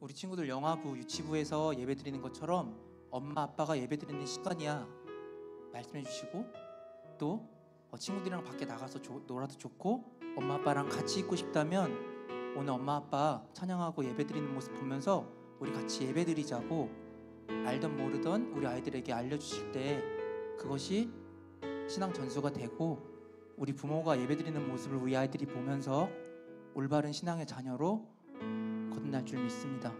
우리 친구들 영화부, 유치부에서 예배 드리는 것처럼 엄마 아빠가 예배 드리는 시간이야 말씀해 주시고, 또 친구들이랑 밖에 나가서 놀아도 좋고 엄마 아빠랑 같이 있고 싶다면 오늘 엄마 아빠 찬양하고 예배 드리는 모습 보면서 우리 같이 예배 드리자고 알던 모르던 우리 아이들에게 알려주실 때 그것이 신앙 전수가 되고 우리 부모가 예배 드리는 모습을 우리 아이들이 보면서 올바른 신앙의 자녀로 거듭날 줄 믿습니다.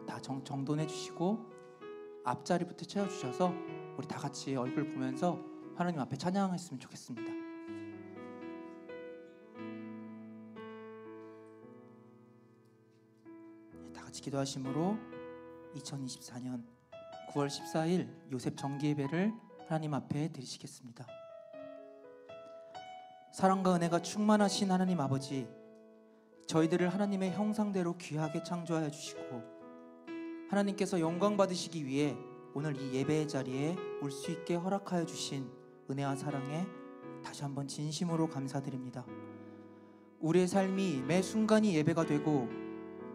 다 정돈해 주시고 앞자리부터 채워주셔서 우리 다 같이 얼굴 보면서 하나님 앞에 찬양했으면 좋겠습니다. 다 같이 기도하심으로 2024년 9월 14일 요셉 정기예배를 하나님 앞에 드리시겠습니다. 사랑과 은혜가 충만하신 하나님 아버지, 저희들을 하나님의 형상대로 귀하게 창조하여 주시고 하나님께서 영광 받으시기 위해 오늘 이 예배의 자리에 올 수 있게 허락하여 주신 은혜와 사랑에 다시 한번 진심으로 감사드립니다. 우리의 삶이 매 순간이 예배가 되고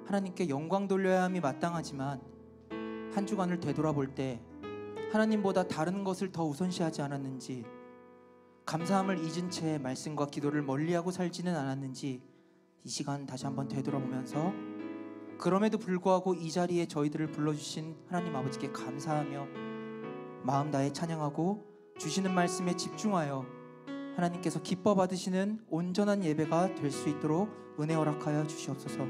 하나님께 영광 돌려야 함이 마땅하지만 한 주간을 되돌아볼 때 하나님보다 다른 것을 더 우선시하지 않았는지, 감사함을 잊은 채 말씀과 기도를 멀리하고 살지는 않았는지 이 시간 다시 한번 되돌아보면서 그럼에도 불구하고 이 자리에 저희들을 불러주신 하나님 아버지께 감사하며 마음 다해 찬양하고 주시는 말씀에 집중하여 하나님께서 기뻐 받으시는 온전한 예배가 될 수 있도록 은혜 허락하여 주시옵소서.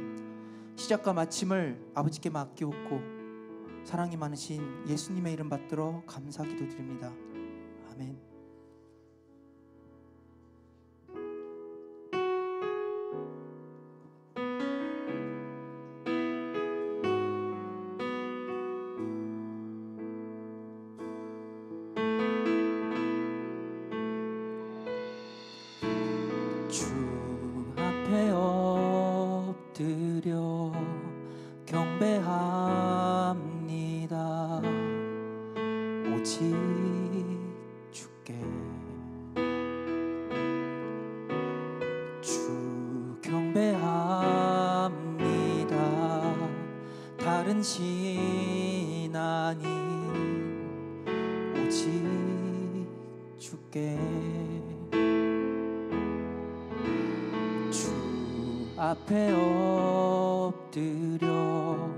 시작과 마침을 아버지께 맡기옵고 사랑이 많으신 예수님의 이름 받들어 감사 기도드립니다. 아멘. 주 앞에 엎드려 경배합니다. 오직 주께 주 경배합니다. 다른 신 아닌 오직 주께 앞에 엎드려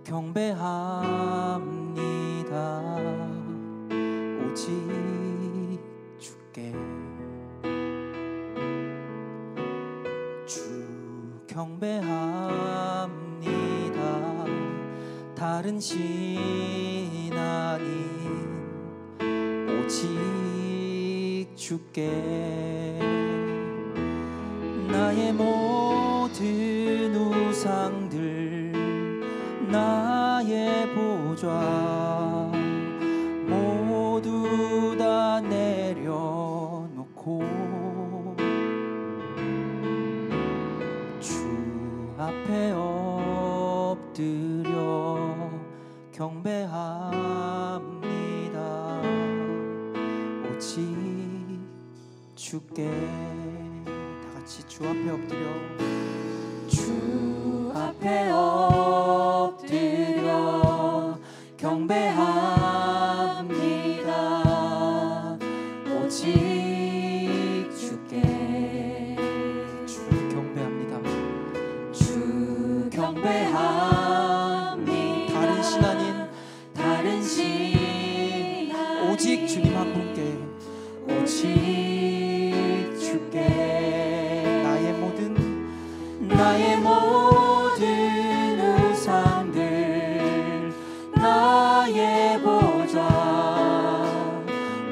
경배합니다. 오직 주께 주 경배합니다. 다른 신 아닌 오직 주께 나의 모든 우상들 나의 보좌 모두 다 내려놓고 주 앞에 엎드려 경배합니다. 오직 주께 주 앞에 엎드려 주 앞에 엎드려 경배합니다. 오직 주께 주 경배합니다. 주 경배합니다. 다른 신 아닌 다른 신 오직 주님 한 분께 오직 주께 나의 모든 우상들 나의 보좌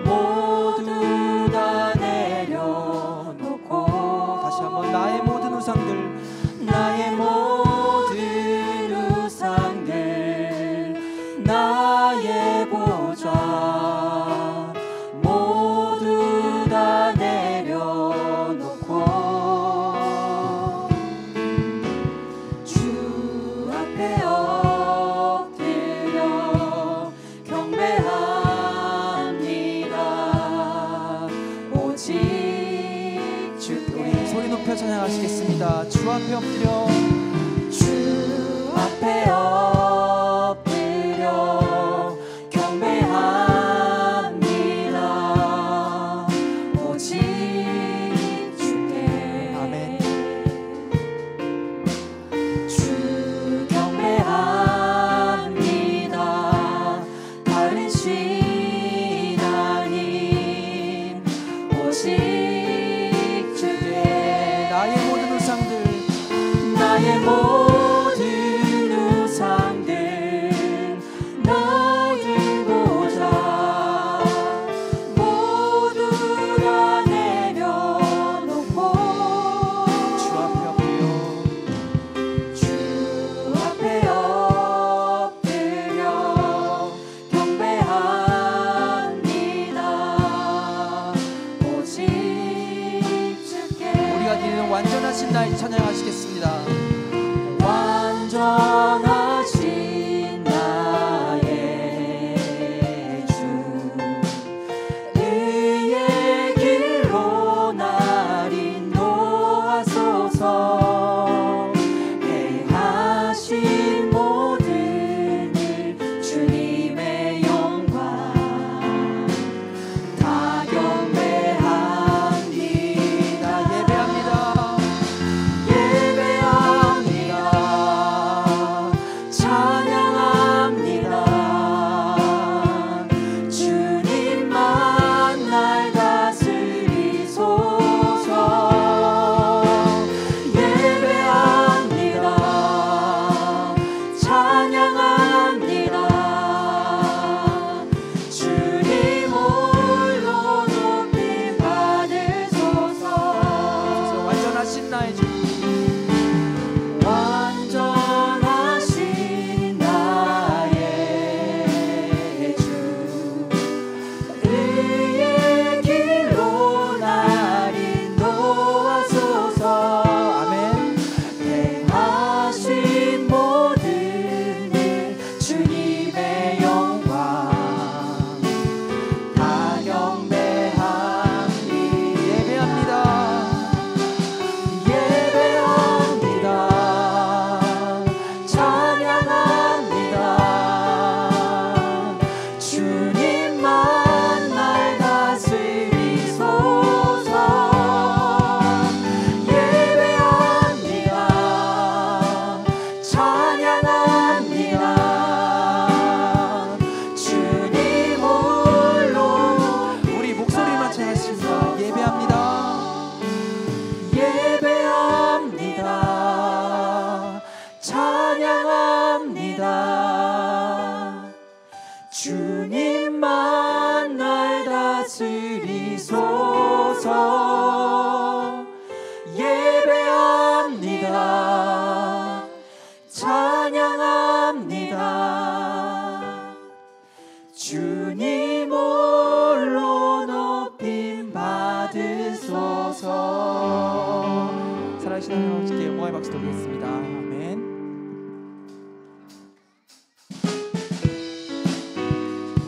모두 다 내려놓고 다시 한번 나의 모든 우상들 나의 모든 우상들 나의 보좌 모두 다 내려놓고 높여 찬양하시겠습니다. 주 앞에 엎드려 주 앞에 엎드려 경배합니다. 오직 주께 아멘. 주 경배합니다. 다른 신 아님 오직 주께 나의 모든 우상들 나의 모든 우상들 모두 보자 모두 다 내려놓고 주 앞에 엎드려 주 앞에 엎드려 경배합니다. 오직 주께 우리가 드리는 완전하신 나의 찬양하시겠습니다. 완전하신 나의 주 의의 길로 날 인도하소서. 행하신 모든 일 주님의 영광 다 경배합니다. 예배합니다. 찬양합니다. 주님만 날 다스리소서. 예배합니다. 찬양합니다. 주님 홀로 높임 받으소서. 완전하신 나의 주 완전하신 나의 주 의의 길로 날 인도하소서. 아멘. 행하신 모든 일 주님의 영광 다 경배합니다. 예배합니다. 예배합니다. 찬양합니다. 주님만 날 다스리소서. 예배합니다. 찬양합니다. 주님 홀로 우리 목소리만 찬양하십니다. 예배합니다. 예배합니다. 찬양합니다. 주님만 날 다스리소서. 예배합니다. 찬양합니다. 주님 홀로 높임 받으소서. 살아계신 하나님 아버지께 영광의 박수 드리겠습니다. 아멘.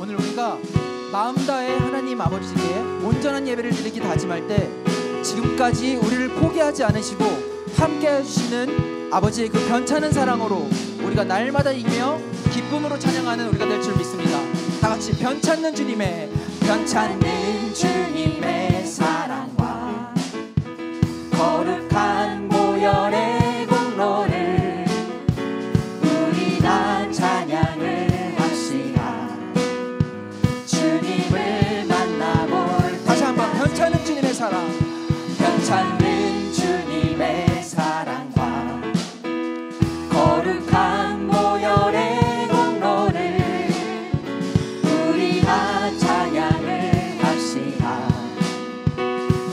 오늘 우리가 마음 다해 하나님 아버지께 온전한 예배를 드리기 다짐할 때 지금까지 우리를 포기하지 않으시고 함께 해주시는 아버지의 그 변찮은 사랑으로 우리가 날마다 이기며 기쁨으로 찬양하는 우리가 될 줄 믿습니다. 다 같이 변찮는 주님의 변찮는 주님의 사랑과 거룩한 보혈의 공로를 우리 다 찬양을 합시다. 주님을 만나볼 다시 한번 변찮은 주님의 사랑 변찮는 주님의 사랑과 거룩한 보혈의 공로를 우리 다 찬양을 합시다.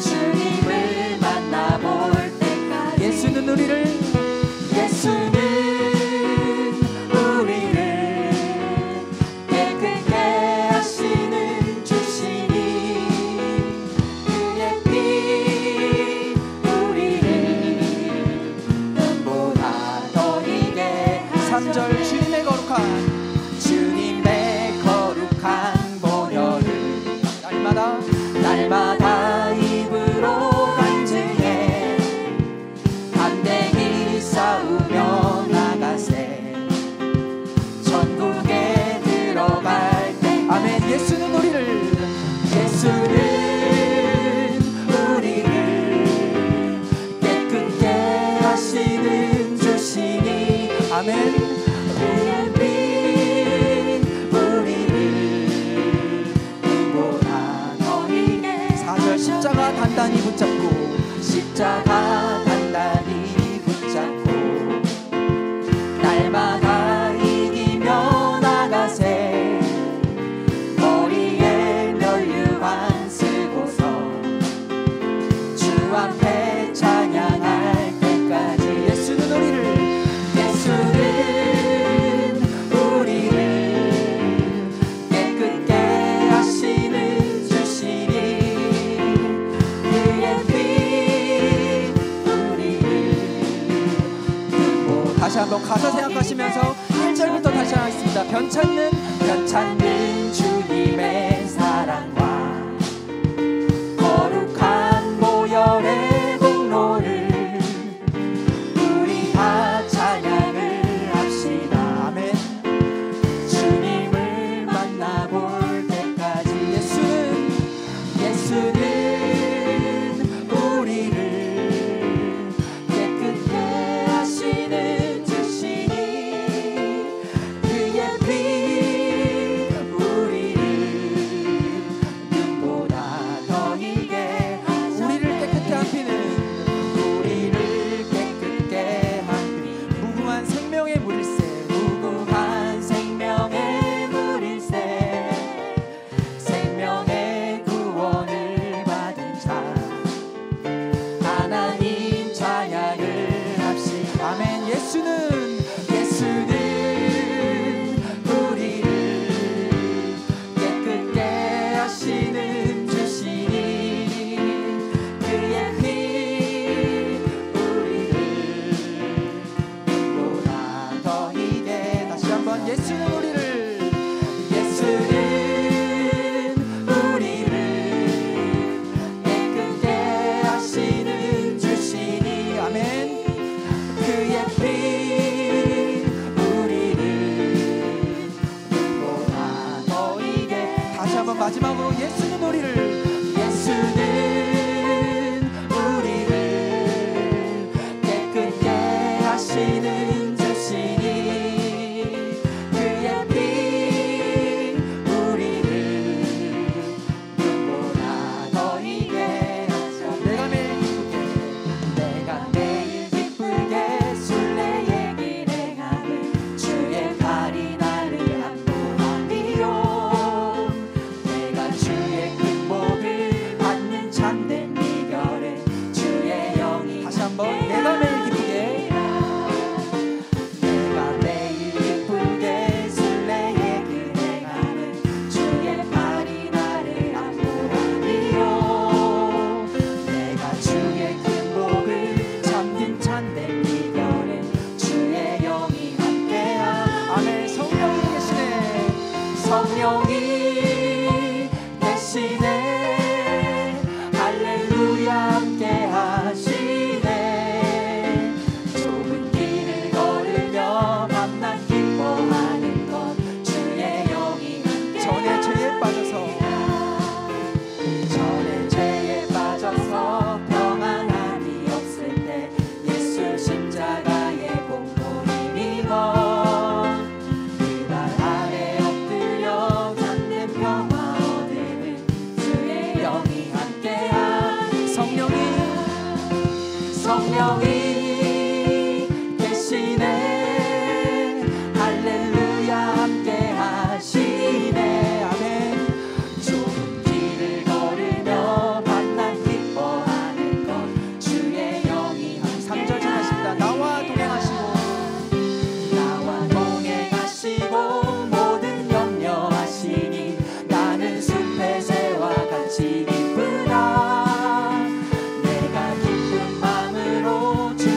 주님을 만나볼 때까지 예수는 우리를 깨끗게 하시는 주시니 그의 피 우리를 눈보다 더 희게 3절 주님의 거룩한 보혈을 날마다 날마다 입으로 간증해 십자가 단단히 붙잡고 날마다 이기며 나가세. 머리에 면류관 쓰고서 주 앞에 찬양할 때까지 예수는 우리를 깨끗게 하시는 주시니 그의 피 우리를 다시 한번 가사 생각하시면서 1절부터 다시 하겠습니다. 편찮는 주님의 사랑과 거룩한 보혈의 공로를 우리 다 찬양을 합시다. 아멘. 주님을 만나볼 때까지 예수는 우리를 깨끗게 하시는 주시니 그의 피 우리를 눈보다 더 희게 하사. 우리를 깨끗게 한 피는 우리를 깨끗게 한 피 무궁한 생명의 물일세. 무궁한 생명의 물일세. 생명의 구원을 받은 자 하나님 찬양을 합시다. 아멘. 예수는 우리를 깨끗게 하시는 주시니 그의 피 우리를 눈보다 더 희게. 다시 한번 예수는 우리를 깨끗게 하시는 주시니 아멘. 그의 피 우리를 눈보다 더 희게. 다시 한번 마지막으로 예수는 우리를 깨끗게 하시는 주시니 그의 피 우리를 눈보다 더 희게 하사. 내가 매일 기쁘게 순례의 길에 가는 주의 팔이 나를 안보하리요. 내가 주의 큰 복을 받는 참된 비결은 주의 영이 다시 한번 내가 매일 기쁘게 내가 매일 기쁘게 순례의 길에 가는 주의 팔이 나를 안보하리요. 내가 주의 큰 복을 참든 참된 비결은 주의 영이 함께하. 아멘. 성령이 계시네. 성령이 계시네. 할렐루야 함께 하시네. 좁은 길을 걸으며 밤낮 기뻐하는 것 주의 영이 함께. 전에 죄에 빠져서 평안함이 없을 때 예수 십자가의 공로를 믿어 그발 아래 엎드려 잠든 평화 얻으는 주의 영이 함께하니. 성령이 계시네. 할렐루야 함께 하시네. 아멘. 좁은 길을 걸으며 밤낮 기뻐하는 것 주의 영이 함께. 3절 전하십니다. 나와 동행하시고 모든 염려하시니 나는 숲의 새와 같이 기쁘다. 내가 기쁜 마음으로 주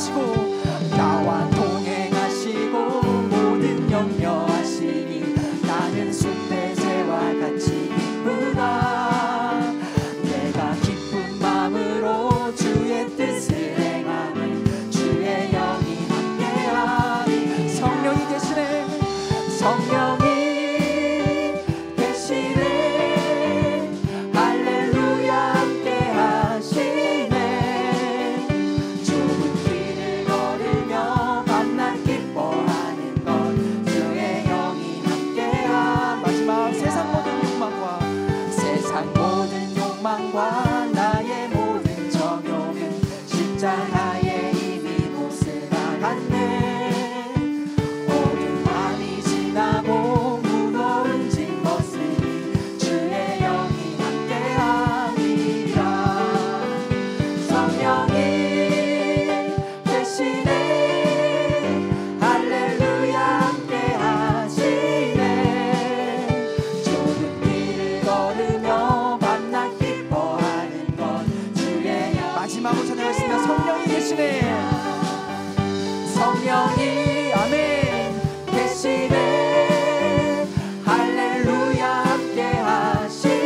함께하시고 나와 동행하시고 모든 염려하시니 나는 숲의 새와 같이 기쁘다. 내가 기쁜 마음으로 주의 뜻을 행하니 주의 영이 함께하니. 성령이 계시네. 성령이 계시네. 할렐루야 함께하시네. 좁은 길을 걸으며 밤낮 기뻐하는 것 주의 영이 함께하. 마지막 세상 모든 욕망과 나의 모든 정욕은 십자가에 이미 못을 박았네. 어두운 밤이 지나고 무거운 짐 벗으니 주의 영이 함께하니라. 성령이 계시네. 할렐루야 함께하시네. 좁은 길을 걸으며 밤낮 기뻐하는 것 주의 영. 마지막으로 찬양하겠습니다. 성령이 계시네. 성령이 아멘 계시네. 할렐루야 함께하시네.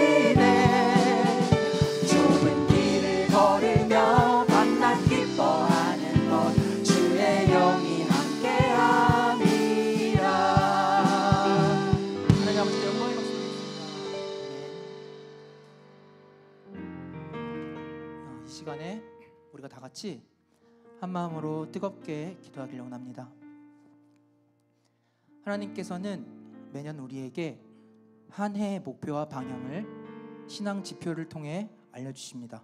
좁은 길을 걸으며 밤낮 기뻐하는 것 주의 영이 함께함이라. 하나님 아버지 영광의 박수 드리겠습니다. 이 시간에 우리가 다 같이 한 마음으로 뜨겁게 기도하기를 원합니다. 하나님께서는 매년 우리에게 한 해의 목표와 방향을 신앙 지표를 통해 알려주십니다.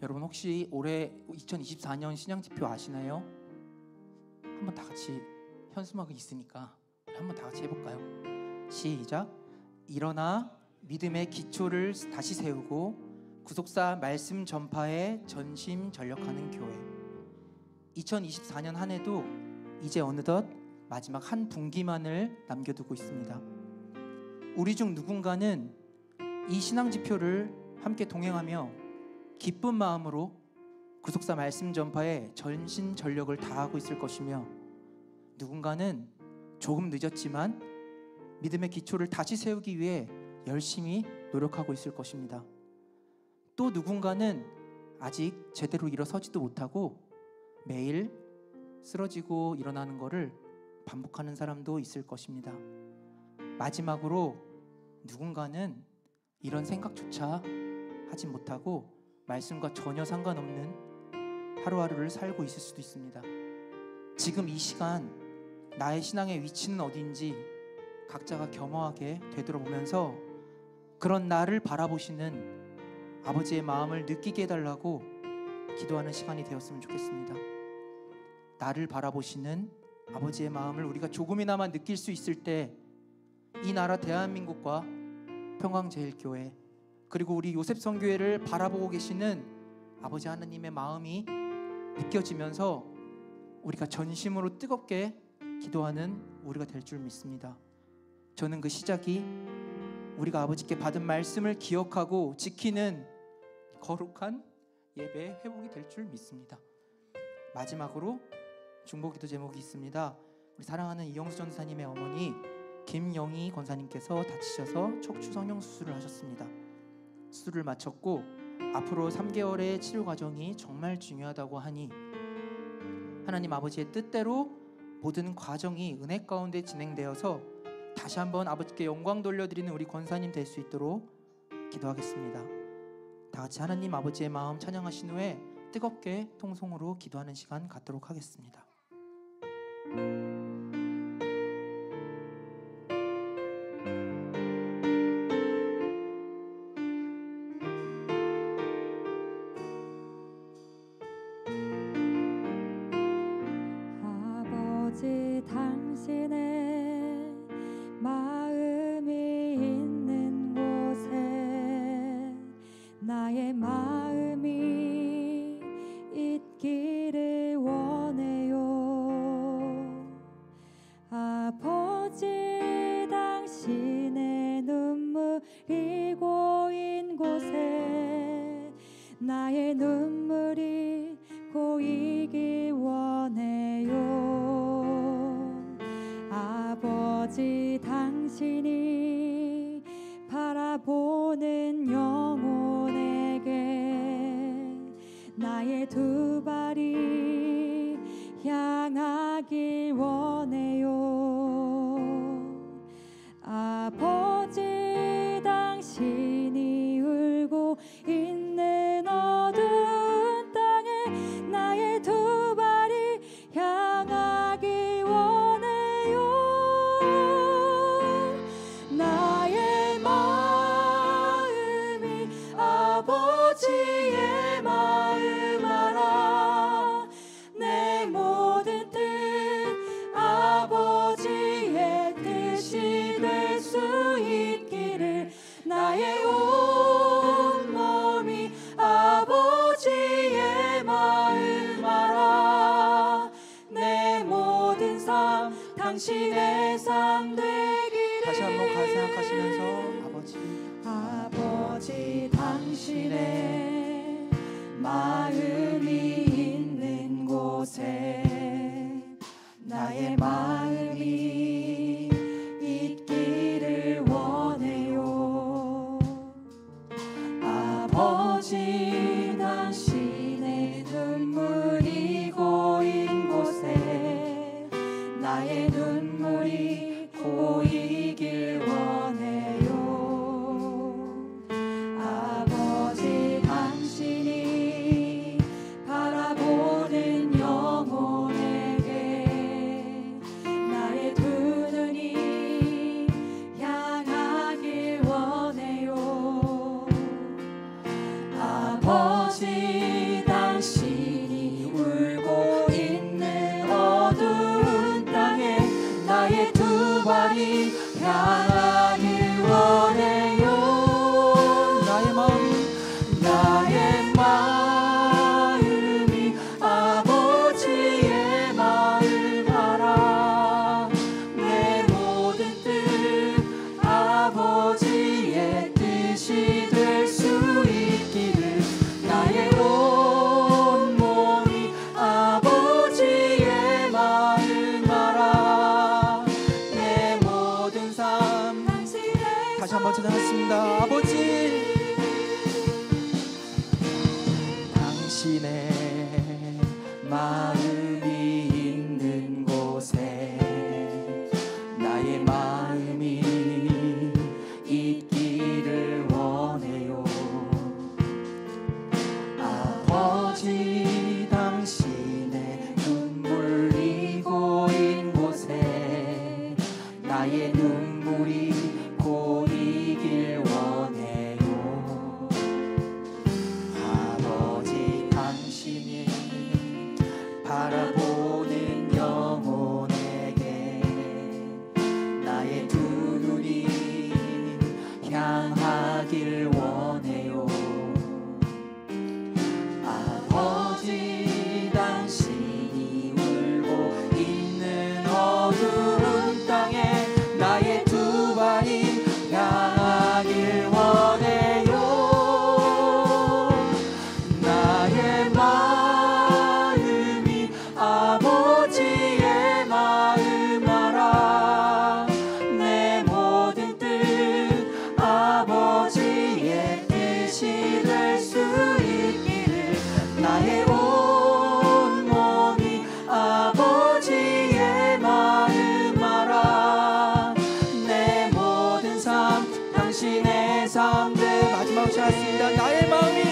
여러분 혹시 올해 2024년 신앙 지표 아시나요? 한번 다 같이 현수막이 있으니까 한번 다 같이 해볼까요? 시작. 일어나 믿음의 기초를 다시 세우고 구속사 말씀 전파에 전심전력하는 교회. 2024년 한 해도 이제 어느덧 마지막 한 분기만을 남겨두고 있습니다. 우리 중 누군가는 이 신앙 지표를 함께 동행하며 기쁜 마음으로 구속사 말씀 전파에 전심전력을 다하고 있을 것이며, 누군가는 조금 늦었지만 믿음의 기초를 다시 세우기 위해 열심히 노력하고 있을 것입니다. 또 누군가는 아직 제대로 일어서지도 못하고 매일 쓰러지고 일어나는 것을 반복하는 사람도 있을 것입니다. 마지막으로 누군가는 이런 생각조차 하지 못하고 말씀과 전혀 상관없는 하루하루를 살고 있을 수도 있습니다. 지금 이 시간 나의 신앙의 위치는 어디인지 각자가 겸허하게 되돌아보면서 그런 나를 바라보시는 아버지의 마음을 느끼게 해달라고 기도하는 시간이 되었으면 좋겠습니다. 나를 바라보시는 아버지의 마음을 우리가 조금이나마 느낄 수 있을 때 이 나라 대한민국과 평강제일교회 그리고 우리 요셉성교회를 바라보고 계시는 아버지 하나님의 마음이 느껴지면서 우리가 전심으로 뜨겁게 기도하는 우리가 될 줄 믿습니다. 저는 그 시작이 우리가 아버지께 받은 말씀을 기억하고 지키는 거룩한 예배의 회복이 될 줄 믿습니다. 마지막으로 중보기도 제목이 있습니다. 우리 사랑하는 이영수 전사님의 어머니 김영희 권사님께서 다치셔서 척추 성형 수술을 하셨습니다. 수술을 마쳤고 앞으로 3개월의 치료 과정이 정말 중요하다고 하니 하나님 아버지의 뜻대로 모든 과정이 은혜 가운데 진행되어서 다시 한번 아버지께 영광 돌려드리는 우리 권사님 될 수 있도록 기도하겠습니다. 다 같이 하나님 아버지의 마음 찬양하신 후에 뜨겁게 통성으로 기도하는 시간 갖도록 하겠습니다. 아버지 당신의 마음이 있는 곳에 나의 마음이 있기를 원해요. 아버지 당신의 눈물이 고인 곳에 나의 눈물이 보이길 원해요. 아버지 당신이 바라보는 영혼에게 나의 두 발이 향하길 원해요. 아버지 당신이 울고 있는 어두운 땅에 나의 두 발이 향하길 원해요. 나의 마음이 아버지의 마음 알아. 내 모든 뜻 아버지의 뜻이 될 수 있기를. 나의 온 몸이 아버지의 마음 알아. 내 모든 삶 당신의 삶 되기를. 다시 한번 생각하시면서 아버지 당신의 마음이 있는 곳에 나의 마음이 있기를 원해요. 아버지 당신의 눈물이 고인 곳에 나의 눈물이 고이길 원해요. 아버지 당신이 바라보는 영혼에게 나의 두 눈이 향하길 원해요. 아버지 당신이 울고 있는 어두운 땅에 나의 두 발이 향하길 원해요. 나의 마음이 아버지의 마음 알아. 내 모든 뜻 아버지의 뜻이 될 수 있기를. 나의 온 몸이 아버지의 마음 알아. 내 모든 삶 당신의 다시 한번 찬양하겠습니다. 아버지 당신의 마음이 있는 곳에 나의 마음이 있기를 원해요. 아버지 당신의 눈물이 고인 곳에 나의 눈물이 고이길 원해요. 아버지 당신이 바라보는 영혼에게 나의 두 눈이 향하길 원해요. 아버지 당신이 울고 있는 어두운 땅에 나의 두 발이 향하길 원해요. 나의 마음이 아버지의 마음 알아. 내 모든 뜻 아버지의 뜻이 될 수 있기를. 나의 온 몸이 아버지의 마음 알아. 내 모든 삶 당신의 삶 돼. 마지막으로 시작했습니다. 나의 마음이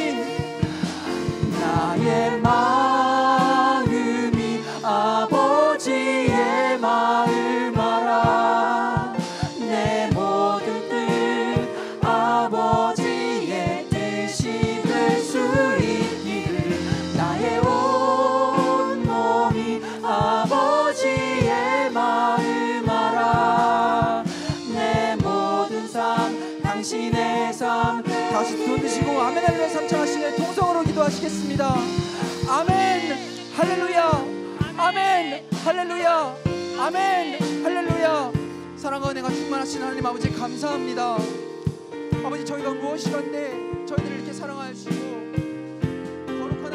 아버지의 마음 알아. 내 모든 뜻 아버지의 뜻이 될 수 있기를. 나의 온 몸이 아버지의 마음 알아. 내 모든 삶 당신의 삶. 다시 손 드시고 아멘 할렐루야 삼창하시네. 통성으로 기도하시겠습니다. 아멘 할렐루야. 아멘 할렐루야. 아멘 할렐루야. 사랑과 은혜가 충만하신 하나님 아버지 감사합니다. 아버지 저희가 무엇이건데 저희들을 이렇게 사랑하시고 거룩한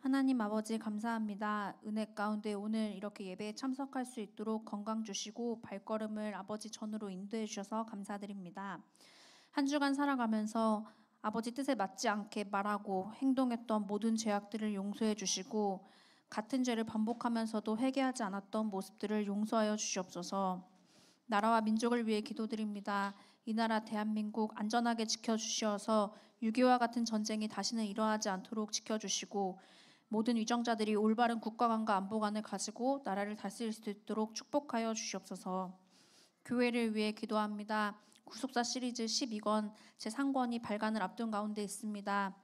하나님 아버지 감사합니다. 은혜 가운데 오늘 이렇게 예배에 참석할 수 있도록 건강 주시고 발걸음을 아버지 전으로 인도해 주셔서 감사드립니다. 한 주간 살아가면서 아버지 뜻에 맞지 않게 말하고 행동했던 모든 죄악들을 용서해 주시고 같은 죄를 반복하면서도 회개하지 않았던 모습들을 용서하여 주시옵소서. 나라와 민족을 위해 기도드립니다. 이 나라 대한민국 안전하게 지켜주시어서 6.25와 같은 전쟁이 다시는 일어나지 않도록 지켜주시고 모든 위정자들이 올바른 국가관과 안보관을 가지고 나라를 다스릴 수 있도록 축복하여 주시옵소서. 교회를 위해 기도합니다. 구속사 시리즈 12권 제3권이 발간을 앞둔 가운데 있습니다.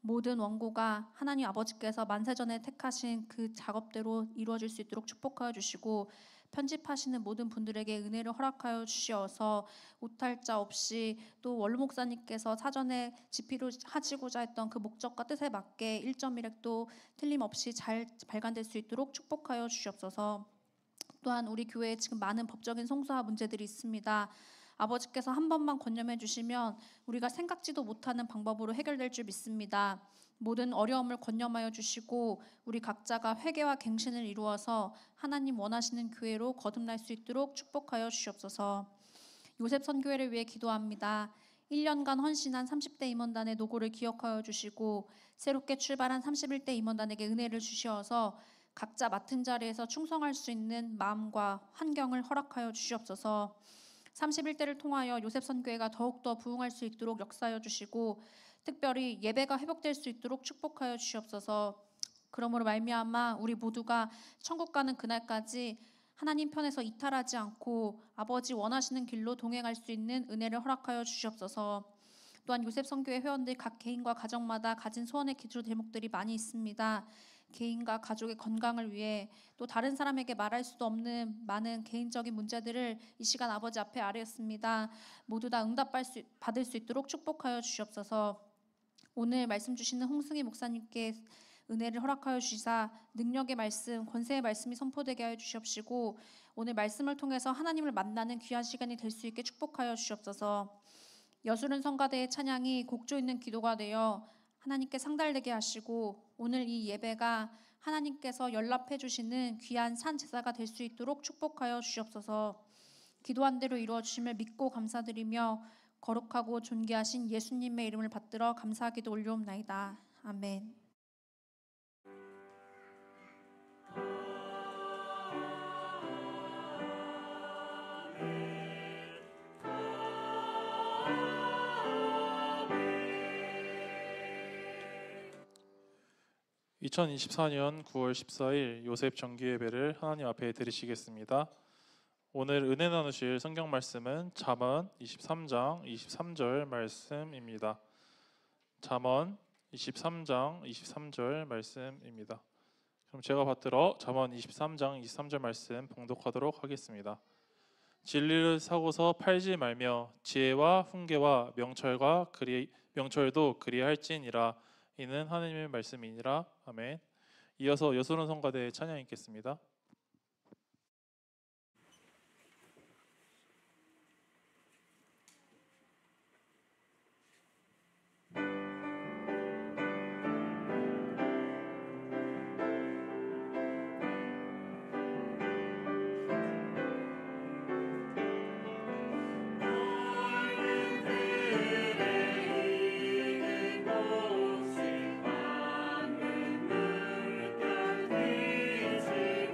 모든 원고가 하나님 아버지께서 만세전에 택하신 그 작업대로 이루어질 수 있도록 축복하여 주시고 편집하시는 모든 분들에게 은혜를 허락하여 주시어서 오탈자 없이 또 원로 목사님께서 사전에 집필을 하시고자 했던 그 목적과 뜻에 맞게 1.1획도 틀림없이 잘 발간될 수 있도록 축복하여 주시옵소서. 또한 우리 교회에 지금 많은 법적인 송수화 문제들이 있습니다. 아버지께서 한 번만 권념해 주시면 우리가 생각지도 못하는 방법으로 해결될 줄 믿습니다. 모든 어려움을 권념하여 주시고 우리 각자가 회개와 갱신을 이루어서 하나님 원하시는 교회로 거듭날 수 있도록 축복하여 주시옵소서. 요셉 선교회를 위해 기도합니다. 1년간 헌신한 30대 임원단의 노고를 기억하여 주시고 새롭게 출발한 31대 임원단에게 은혜를 주시어서 각자 맡은 자리에서 충성할 수 있는 마음과 환경을 허락하여 주시옵소서. 31대를 통하여 요셉 선교회가 더욱더 부흥할 수 있도록 역사하여 주시고 특별히 예배가 회복될 수 있도록 축복하여 주시옵소서. 그러므로 말미암아 우리 모두가 천국 가는 그날까지 하나님 편에서 이탈하지 않고 아버지 원하시는 길로 동행할 수 있는 은혜를 허락하여 주시옵소서. 또한 요셉 선교회 회원들 각 개인과 가정마다 가진 소원의 기도 제목들이 많이 있습니다. 개인과 가족의 건강을 위해 또 다른 사람에게 말할 수도 없는 많은 개인적인 문제들을 이 시간 아버지 앞에 아뢰었습니다. 모두 다 받을 수 있도록 축복하여 주시옵소서. 오늘 말씀 주시는 홍승희 목사님께 은혜를 허락하여 주시사 능력의 말씀, 권세의 말씀이 선포되게 하여 주시옵시고 오늘 말씀을 통해서 하나님을 만나는 귀한 시간이 될 수 있게 축복하여 주시옵소서. 여수른 성가대의 찬양이 곡조 있는 기도가 되어 하나님께 상달되게 하시고 오늘 이 예배가 하나님께서 연락해 주시는 귀한 산 제사가 될 수 있도록 축복하여 주시옵소서. 기도한 대로 이루어 주심을 믿고 감사드리며 거룩하고 존귀하신 예수님의 이름을 받들어 감사하기도 올려옵나이다. 아멘. 2024년 9월 14일 요셉 정기예배를 하나님 앞에 드리시겠습니다. 오늘 은혜 나누실 성경 말씀은 잠언 23장 23절 말씀입니다. 잠언 23장 23절 말씀입니다. 그럼 제가 받들어 잠언 23장 23절 말씀 봉독하도록 하겠습니다. 진리를 사고서 팔지 말며 지혜와 훈계와 명철도 그리할지니라. 이는 하나님의 말씀이니라. 아멘. 이어서 여수론 성가대의 찬양 읽겠습니다.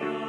이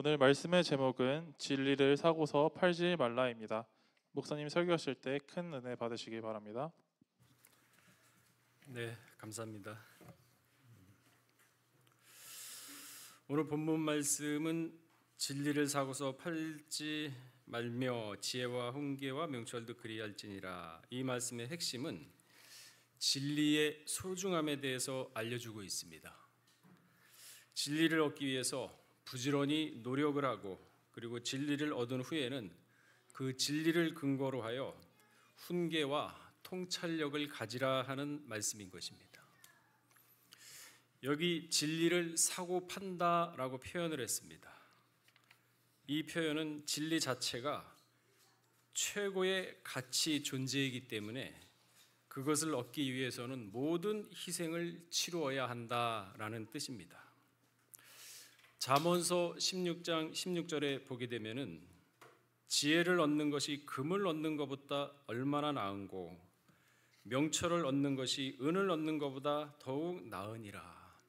오늘 말씀의 제목은 진리를 사고서 팔지 말라입니다. 목사님 설교하실 때 큰 은혜 받으시기 바랍니다. 네, 감사합니다. 오늘 본문 말씀은 진리를 사고서 팔지 말며 지혜와 훈계와 명철도 그리할지니라. 이 말씀의 핵심은 진리의 소중함에 대해서 알려주고 있습니다. 진리를 얻기 위해서 부지런히 노력을 하고, 그리고 진리를 얻은 후에는 그 진리를 근거로 하여 훈계와 통찰력을 가지라 하는 말씀인 것입니다. 여기 진리를 사고 판다라고 표현을 했습니다. 이 표현은 진리 자체가 최고의 가치 존재이기 때문에 그것을 얻기 위해서는 모든 희생을 치루어야 한다라는 뜻입니다. 잠언서 16장 16절에 보게 되면은 지혜를 얻는 것이 금을 얻는 것보다 얼마나 나은고 명철을 얻는 것이 은을 얻는 것보다 더욱 나으니라.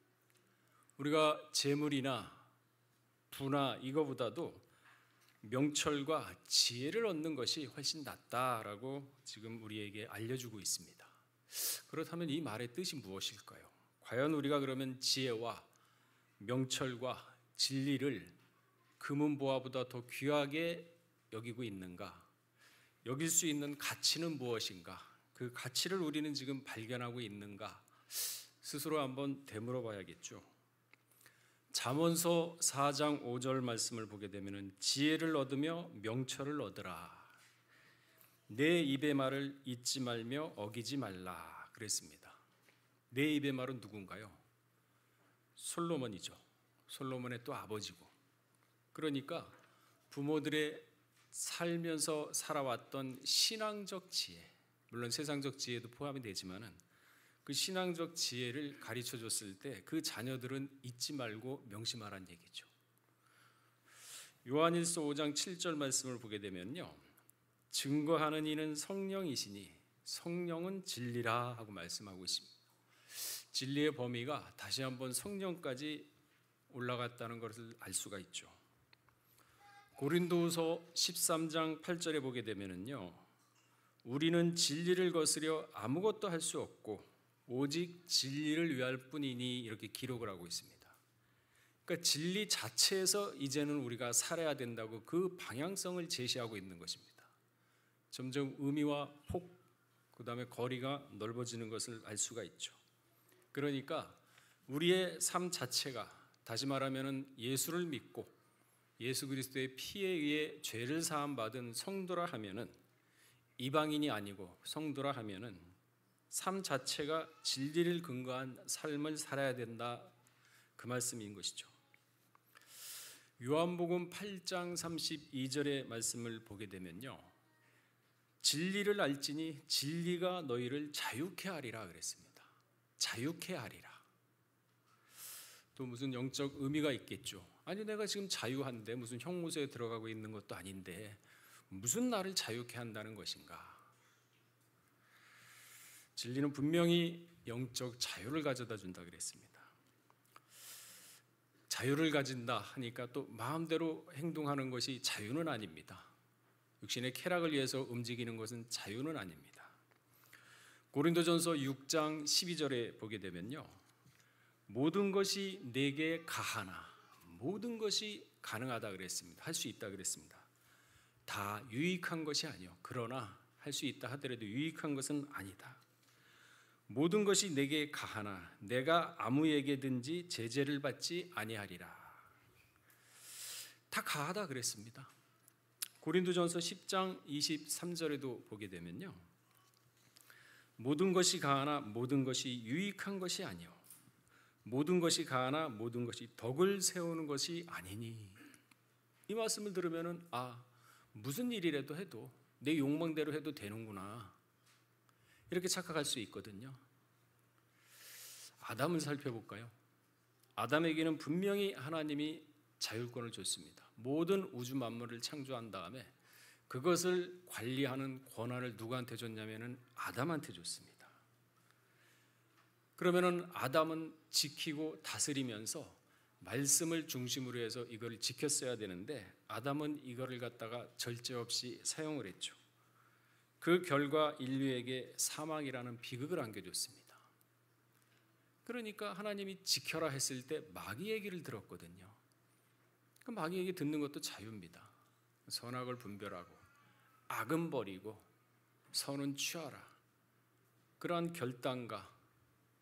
우리가 재물이나 부나 이거보다도 명철과 지혜를 얻는 것이 훨씬 낫다라고 지금 우리에게 알려주고 있습니다. 그렇다면 이 말의 뜻이 무엇일까요? 과연 우리가 그러면 지혜와 명철과 진리를 금은보화보다 더 귀하게 여기고 있는가? 여길 수 있는 가치는 무엇인가? 그 가치를 우리는 지금 발견하고 있는가? 스스로 한번 되물어 봐야겠죠. 잠언서 4장 5절 말씀을 보게 되면 지혜를 얻으며 명철을 얻으라. 내 입의 말을 잊지 말며 어기지 말라 그랬습니다. 내 입의 말은 누군가요? 솔로몬이죠. 솔로몬의 또 아버지고. 그러니까 부모들의 살면서 살아왔던 신앙적 지혜, 물론 세상적 지혜도 포함이 되지만은 그 신앙적 지혜를 가르쳐 줬을 때 그 자녀들은 잊지 말고 명심하라는 얘기죠. 요한일서 5장 7절 말씀을 보게 되면요, 증거하는 이는 성령이시니 성령은 진리라 하고 말씀하고 있습니다. 진리의 범위가 다시 한번 성령까지 올라갔다는 것을 알 수가 있죠. 고린도후서 13장 8절에 보게 되면은요, 우리는 진리를 거스려 아무것도 할 수 없고 오직 진리를 위할 뿐이니 이렇게 기록을 하고 있습니다. 그러니까 진리 자체에서 이제는 우리가 살아야 된다고 그 방향성을 제시하고 있는 것입니다. 점점 의미와 폭, 그 다음에 거리가 넓어지는 것을 알 수가 있죠. 그러니까 우리의 삶 자체가, 다시 말하면 예수를 믿고 예수 그리스도의 피에 의해 죄를 사함 받은 성도라 하면은, 이방인이 아니고 성도라 하면은 삶 자체가 진리를 근거한 삶을 살아야 된다, 그 말씀인 것이죠. 요한복음 8장 32절의 말씀을 보게 되면요, 진리를 알지니 진리가 너희를 자유케 하리라 그랬습니다. 자유케 하리라. 또 무슨 영적 의미가 있겠죠. 아니, 내가 지금 자유한데 무슨 형무소에 들어가고 있는 것도 아닌데 무슨 나를 자유케 한다는 것인가? 진리는 분명히 영적 자유를 가져다 준다 그랬습니다. 자유를 가진다 하니까 또 마음대로 행동하는 것이 자유는 아닙니다. 육신의 쾌락을 위해서 움직이는 것은 자유는 아닙니다. 고린도전서 6장 12절에 보게 되면요, 모든 것이 내게 가하나, 모든 것이 가능하다 그랬습니다. 할 수 있다 그랬습니다. 다 유익한 것이 아니요, 그러나 할 수 있다 하더라도 유익한 것은 아니다. 모든 것이 내게 가하나 내가 아무에게든지 제재를 받지 아니하리라. 다 가하다 그랬습니다. 고린도전서 10장 23절에도 보게 되면요, 모든 것이 가하나 모든 것이 유익한 것이 아니요, 모든 것이 가하나 모든 것이 덕을 세우는 것이 아니니. 이 말씀을 들으면은, 아, 무슨 일이라도 해도 내 욕망대로 해도 되는구나, 이렇게 착각할 수 있거든요. 아담을 살펴볼까요? 아담에게는 분명히 하나님이 자율권을 줬습니다. 모든 우주 만물을 창조한 다음에 그것을 관리하는 권한을 누구한테 줬냐면은 아담한테 줬습니다. 그러면은 아담은 지키고 다스리면서 말씀을 중심으로 해서 이걸 지켰어야 되는데 아담은 이거를 갖다가 절제 없이 사용을 했죠. 그 결과 인류에게 사망이라는 비극을 안겨줬습니다. 그러니까 하나님이 지켜라 했을 때 마귀 얘기를 들었거든요. 그 마귀 얘기 듣는 것도 자유입니다. 선악을 분별하고 악은 버리고 선은 취하라. 그러한 결단과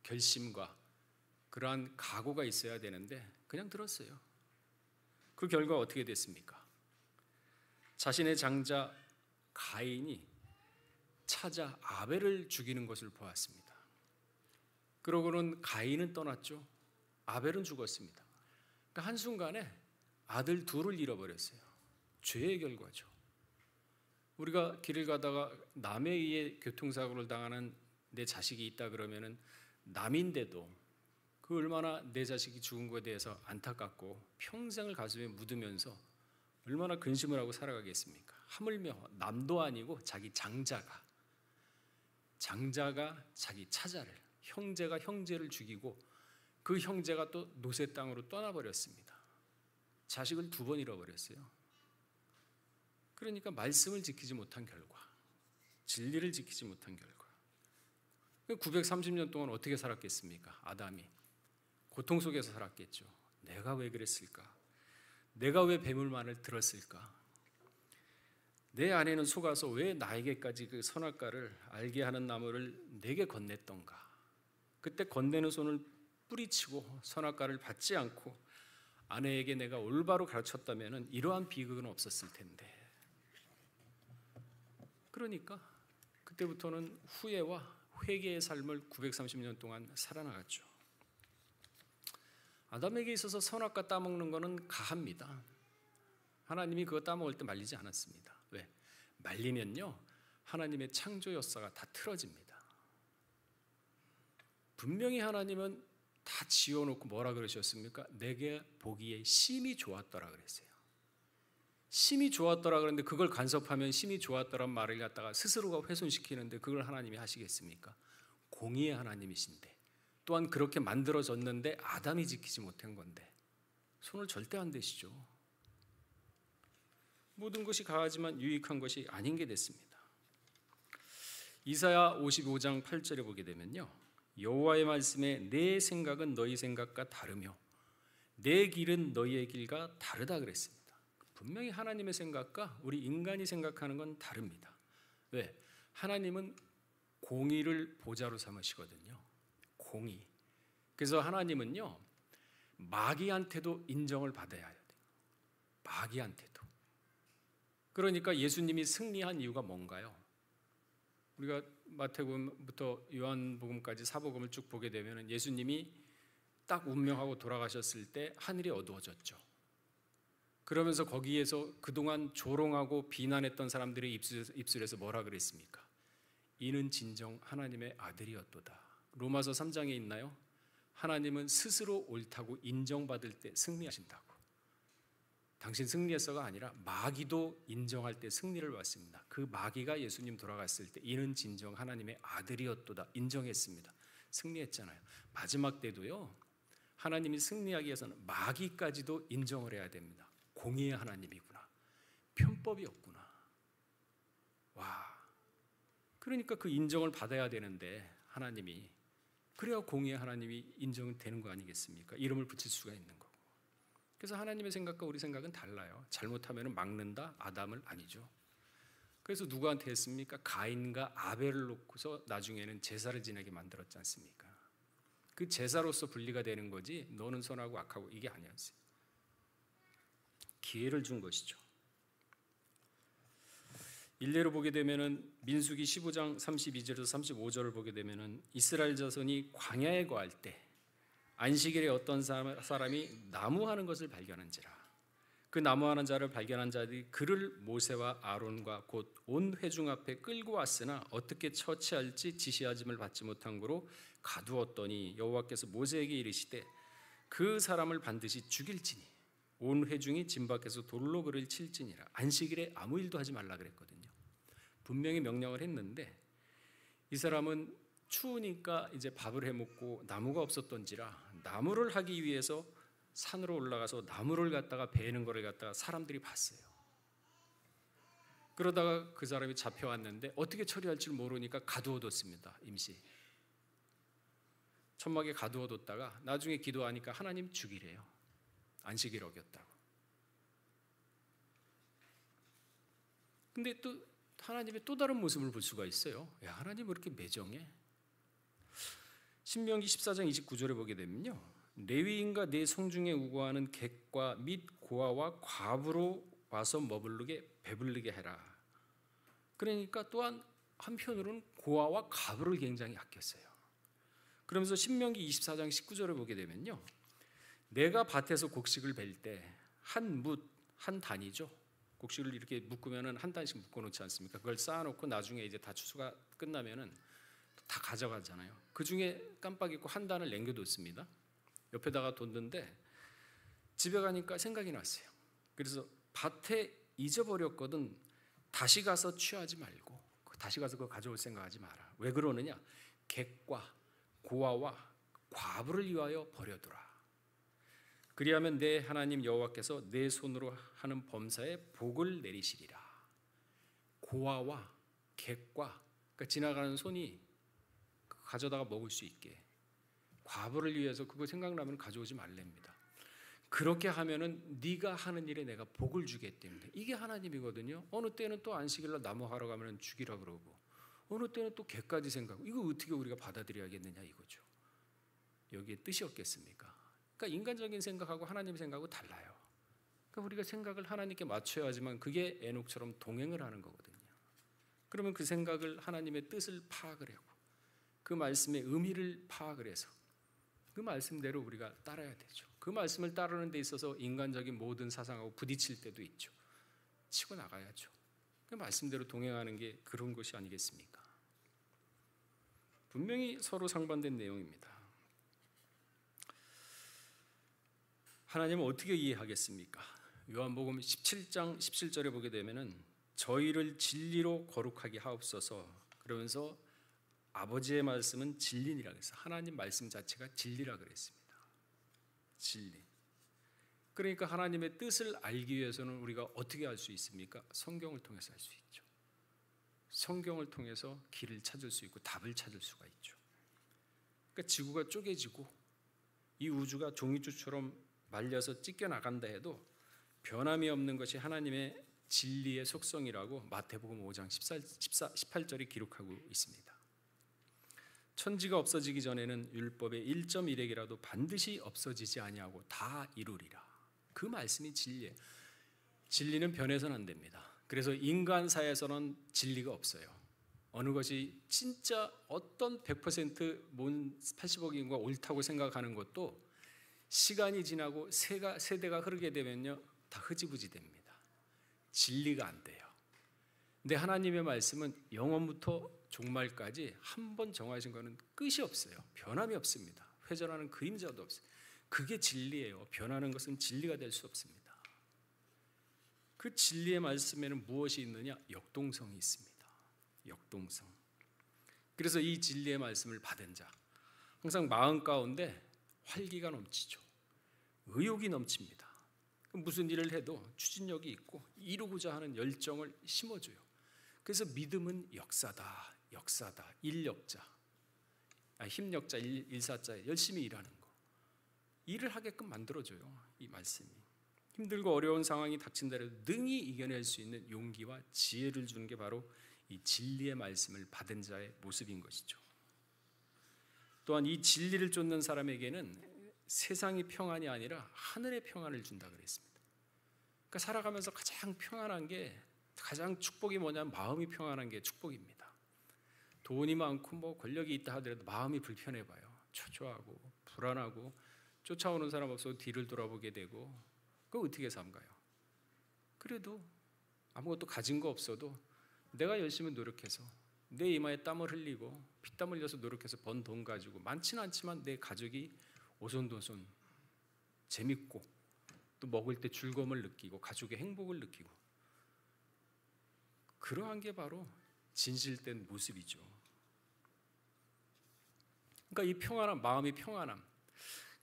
결심과 그러한 각오가 있어야 되는데 그냥 들었어요. 그 결과 어떻게 됐습니까? 자신의 장자 가인이 찾아 아벨을 죽이는 것을 보았습니다. 그러고는 가인은 떠났죠. 아벨은 죽었습니다. 그러니까 한순간에 아들 둘을 잃어버렸어요. 죄의 결과죠. 우리가 길을 가다가 남에 의해 교통사고를 당하는 내 자식이 있다 그러면은 남인데도 그 얼마나 내 자식이 죽은 것에 대해서 안타깝고 평생을 가슴에 묻으면서 얼마나 근심을 하고 살아가겠습니까? 하물며 남도 아니고 자기 장자가 자기 차자를, 형제가 형제를 죽이고 그 형제가 또 노새 땅으로 떠나버렸습니다. 자식을 2번 잃어버렸어요. 그러니까 말씀을 지키지 못한 결과, 진리를 지키지 못한 결과. 930년 동안 어떻게 살았겠습니까? 아담이 고통 속에서 살았겠죠. 내가 왜 그랬을까? 내가 왜 뱀물만을 들었을까? 내 아내는 속아서 왜 나에게까지 그 선악과를 알게 하는 나무를 내게 건넸던가? 그때 건네는 손을 뿌리치고 선악과를 받지 않고 아내에게 내가 올바로 가르쳤다면 이러한 비극은 없었을 텐데. 그러니까 그때부터는 후회와 회개의 삶을 930년 동안 살아나갔죠. 아담에게 있어서 선악과 따먹는 것은 가합니다. 하나님이 그거 따먹을 때 말리지 않았습니다. 왜? 말리면요 하나님의 창조 역사가 다 틀어집니다. 분명히 하나님은 다 지어놓고 뭐라 그러셨습니까? 내게 보기에 심히 좋았더라 그랬어요. 심히 좋았더라 그랬는데 그걸 간섭하면 심히 좋았더란 말을 갖다가 스스로가 훼손시키는데 그걸 하나님이 하시겠습니까? 공의의 하나님이신데 또한 그렇게 만들어졌는데 아담이 지키지 못한 건데 손을 절대 안 대시죠. 모든 것이 가하지만 유익한 것이 아닌 게 됐습니다. 이사야 55장 8절에 보게 되면요 여호와의 말씀에 내 생각은 너희 생각과 다르며 내 길은 너희의 길과 다르다 그랬습니다. 분명히 하나님의 생각과 우리 인간이 생각하는 건 다릅니다. 왜? 하나님은 공의를 보좌로 삼으시거든요. 공의. 그래서 하나님은요 마귀한테도 인정을 받아야 돼요. 마귀한테도. 그러니까 예수님이 승리한 이유가 뭔가요? 우리가 마태복음부터 요한복음까지 사복음을 쭉 보게 되면 예수님이 딱 운명하고 돌아가셨을 때 하늘이 어두워졌죠. 그러면서 거기에서 그동안 조롱하고 비난했던 사람들의 입술에서 뭐라 그랬습니까? 이는 진정 하나님의 아들이었도다. 로마서 3장에 있나요? 하나님은 스스로 옳다고 인정받을 때 승리하신다고. 당신 승리했어가 아니라 마귀도 인정할 때 승리를 받습니다. 그 마귀가 예수님 돌아갔을 때 이는 진정 하나님의 아들이었도다 인정했습니다. 승리했잖아요. 마지막 때도요 하나님이 승리하기 위해서는 마귀까지도 인정을 해야 됩니다. 공의의 하나님이구나. 편법이 없구나. 와. 그러니까 그 인정을 받아야 되는데 하나님이 그래야 공의의 하나님이 인정되는 거 아니겠습니까? 이름을 붙일 수가 있는 거고. 그래서 하나님의 생각과 우리 생각은 달라요. 잘못하면 막는다? 아담을 아니죠. 그래서 누구한테 했습니까? 가인과 아벨을 놓고서 나중에는 제사를 지내게 만들었지 않습니까? 그 제사로서 분리가 되는 거지 너는 선하고 악하고 이게 아니었어요. 기회를 준 것이죠. 일례로 보게 되면은 민수기 15장 32절에서 35절을 보게 되면은 이스라엘 자손이 광야에 거할 때 안식일에 어떤 사람이 나무하는 것을 발견한지라. 그 나무하는 자를 발견한 자들이 그를 모세와 아론과 곧 온 회중 앞에 끌고 왔으나 어떻게 처치할지 지시하심을 받지 못한 고로 가두었더니 여호와께서 모세에게 이르시되 그 사람을 반드시 죽일지니 온 회중이 진 밖에서 돌로 그를 칠지니라. 안식일에 아무 일도 하지 말라 그랬거든요. 분명히 명령을 했는데 이 사람은 추우니까 이제 밥을 해 먹고 나무가 없었던지라 나무를 하기 위해서 산으로 올라가서 나무를 갖다가 베는 거를 갖다가 사람들이 봤어요. 그러다가 그 사람이 잡혀왔는데 어떻게 처리할 줄 모르니까 가두어뒀습니다. 임시 천막에 가두어뒀다가 나중에 기도하니까 하나님 죽이래요. 안식일 어겼다고. 근데 또 하나님의 또 다른 모습을 볼 수가 있어요. 야, 하나님 왜 이렇게 매정해? 신명기 14장 29절에 보게 되면요, 레위인과 내 성중에 우거하는 객과 및 고아와 과부로 와서 머무르게 배부르게 해라. 그러니까 또한 한편으로는 고아와 과부를 굉장히 아꼈어요. 그러면서 신명기 24장 19절에 보게 되면요, 내가 밭에서 곡식을 벨 때 한 뭇, 한 단이죠. 곡식을 이렇게 묶으면은 한 단씩 묶어놓지 않습니까? 그걸 쌓아놓고 나중에 이제 다 추수가 끝나면은 다 가져가잖아요. 그 중에 깜빡 잊고 한 단을 남겨뒀습니다. 옆에다가 뒀는데 집에 가니까 생각이 났어요. 그래서 밭에 잊어버렸거든 다시 가서 취하지 말고 다시 가서 그거 가져올 생각하지 마라. 왜 그러느냐? 객과 고아와 과부를 위하여 버려두라. 그리하면 내 하나님 여호와께서 내 손으로 하는 범사에 복을 내리시리라. 고아와 객과, 그러니까 지나가는 손이 가져다가 먹을 수 있게, 과부를 위해서 그거 생각나면 가져오지 말랍니다. 그렇게 하면은 네가 하는 일에 내가 복을 주겠답니다. 이게 하나님이거든요. 어느 때는 또 안식일날 나무 하러 가면 죽이라 그러고, 어느 때는 또 개까지 생각하고, 이거 어떻게 우리가 받아들여야겠느냐 이거죠. 여기에 뜻이 없겠습니까? 그러니까 인간적인 생각하고 하나님 생각하고 달라요. 그러니까 우리가 생각을 하나님께 맞춰야 하지만 그게 에녹처럼 동행을 하는 거거든요. 그러면 그 생각을 하나님의 뜻을 파악을 하고 그 말씀의 의미를 파악을 해서 그 말씀대로 우리가 따라야 되죠. 그 말씀을 따르는 데 있어서 인간적인 모든 사상하고 부딪힐 때도 있죠. 치고 나가야죠. 그 말씀대로 동행하는 게 그런 것이 아니겠습니까? 분명히 서로 상반된 내용입니다. 하나님은 어떻게 이해하겠습니까? 요한복음 17장 17절에 보게 되면은 저희를 진리로 거룩하게 하옵소서 그러면서 아버지의 말씀은 진리니라 그랬어요. 하나님 말씀 자체가 진리라 그랬습니다. 진리. 그러니까 하나님의 뜻을 알기 위해서는 우리가 어떻게 알 수 있습니까? 성경을 통해서 알 수 있죠. 성경을 통해서 길을 찾을 수 있고 답을 찾을 수가 있죠. 그러니까 지구가 쪼개지고 이 우주가 종이줄처럼 말려서 찢겨 나간다 해도 변함이 없는 것이 하나님의 진리의 속성이라고 마태복음 5장 18절이 기록하고 있습니다. 천지가 없어지기 전에는 율법의 1.1획이라도 반드시 없어지지 아니하고 다 이루리라. 그 말씀이 진리예요. 진리는 변해서는 안 됩니다. 그래서 인간사에서는 진리가 없어요. 어느 것이 진짜 어떤 100% 80억 인구가 옳다고 생각하는 것도 시간이 지나고 세대가 흐르게 되면요 다 흐지부지 됩니다. 진리가 안 돼요. 근데 하나님의 말씀은 영원부터 종말까지 한 번 정하신 것은 끝이 없어요. 변함이 없습니다. 회전하는 그림자도 없어요. 그게 진리예요. 변하는 것은 진리가 될 수 없습니다. 그 진리의 말씀에는 무엇이 있느냐? 역동성이 있습니다. 역동성. 그래서 이 진리의 말씀을 받은 자 항상 마음 가운데 활기가 넘치죠. 의욕이 넘칩니다. 무슨 일을 해도 추진력이 있고 이루고자 하는 열정을 심어줘요. 그래서 믿음은 역사다. 역사다. 인력자. 힘력자, 일사자. 열심히 일하는 거. 일을 하게끔 만들어줘요. 이 말씀이. 힘들고 어려운 상황이 닥친다라도 능히 이겨낼 수 있는 용기와 지혜를 주는 게 바로 이 진리의 말씀을 받은 자의 모습인 것이죠. 또한 이 진리를 쫓는 사람에게는 세상이 평안이 아니라 하늘의 평안을 준다 그랬습니다. 그러니까 살아가면서 가장 평안한 게 가장 축복이 뭐냐면 마음이 평안한 게 축복입니다. 돈이 많고 뭐 권력이 있다 하더라도 마음이 불편해 봐요. 초조하고 불안하고 쫓아오는 사람 없어도 뒤를 돌아보게 되고 그거 어떻게 삼가요? 그래도 아무것도 가진 거 없어도 내가 열심히 노력해서 내 이마에 땀을 흘리고 피땀 흘려서 노력해서 번 돈 가지고 많지는 않지만 내 가족이 오손도손 재밌고 또 먹을 때 즐거움을 느끼고 가족의 행복을 느끼고 그러한 게 바로 진실된 모습이죠. 그러니까 이 평안함, 마음이 평안함.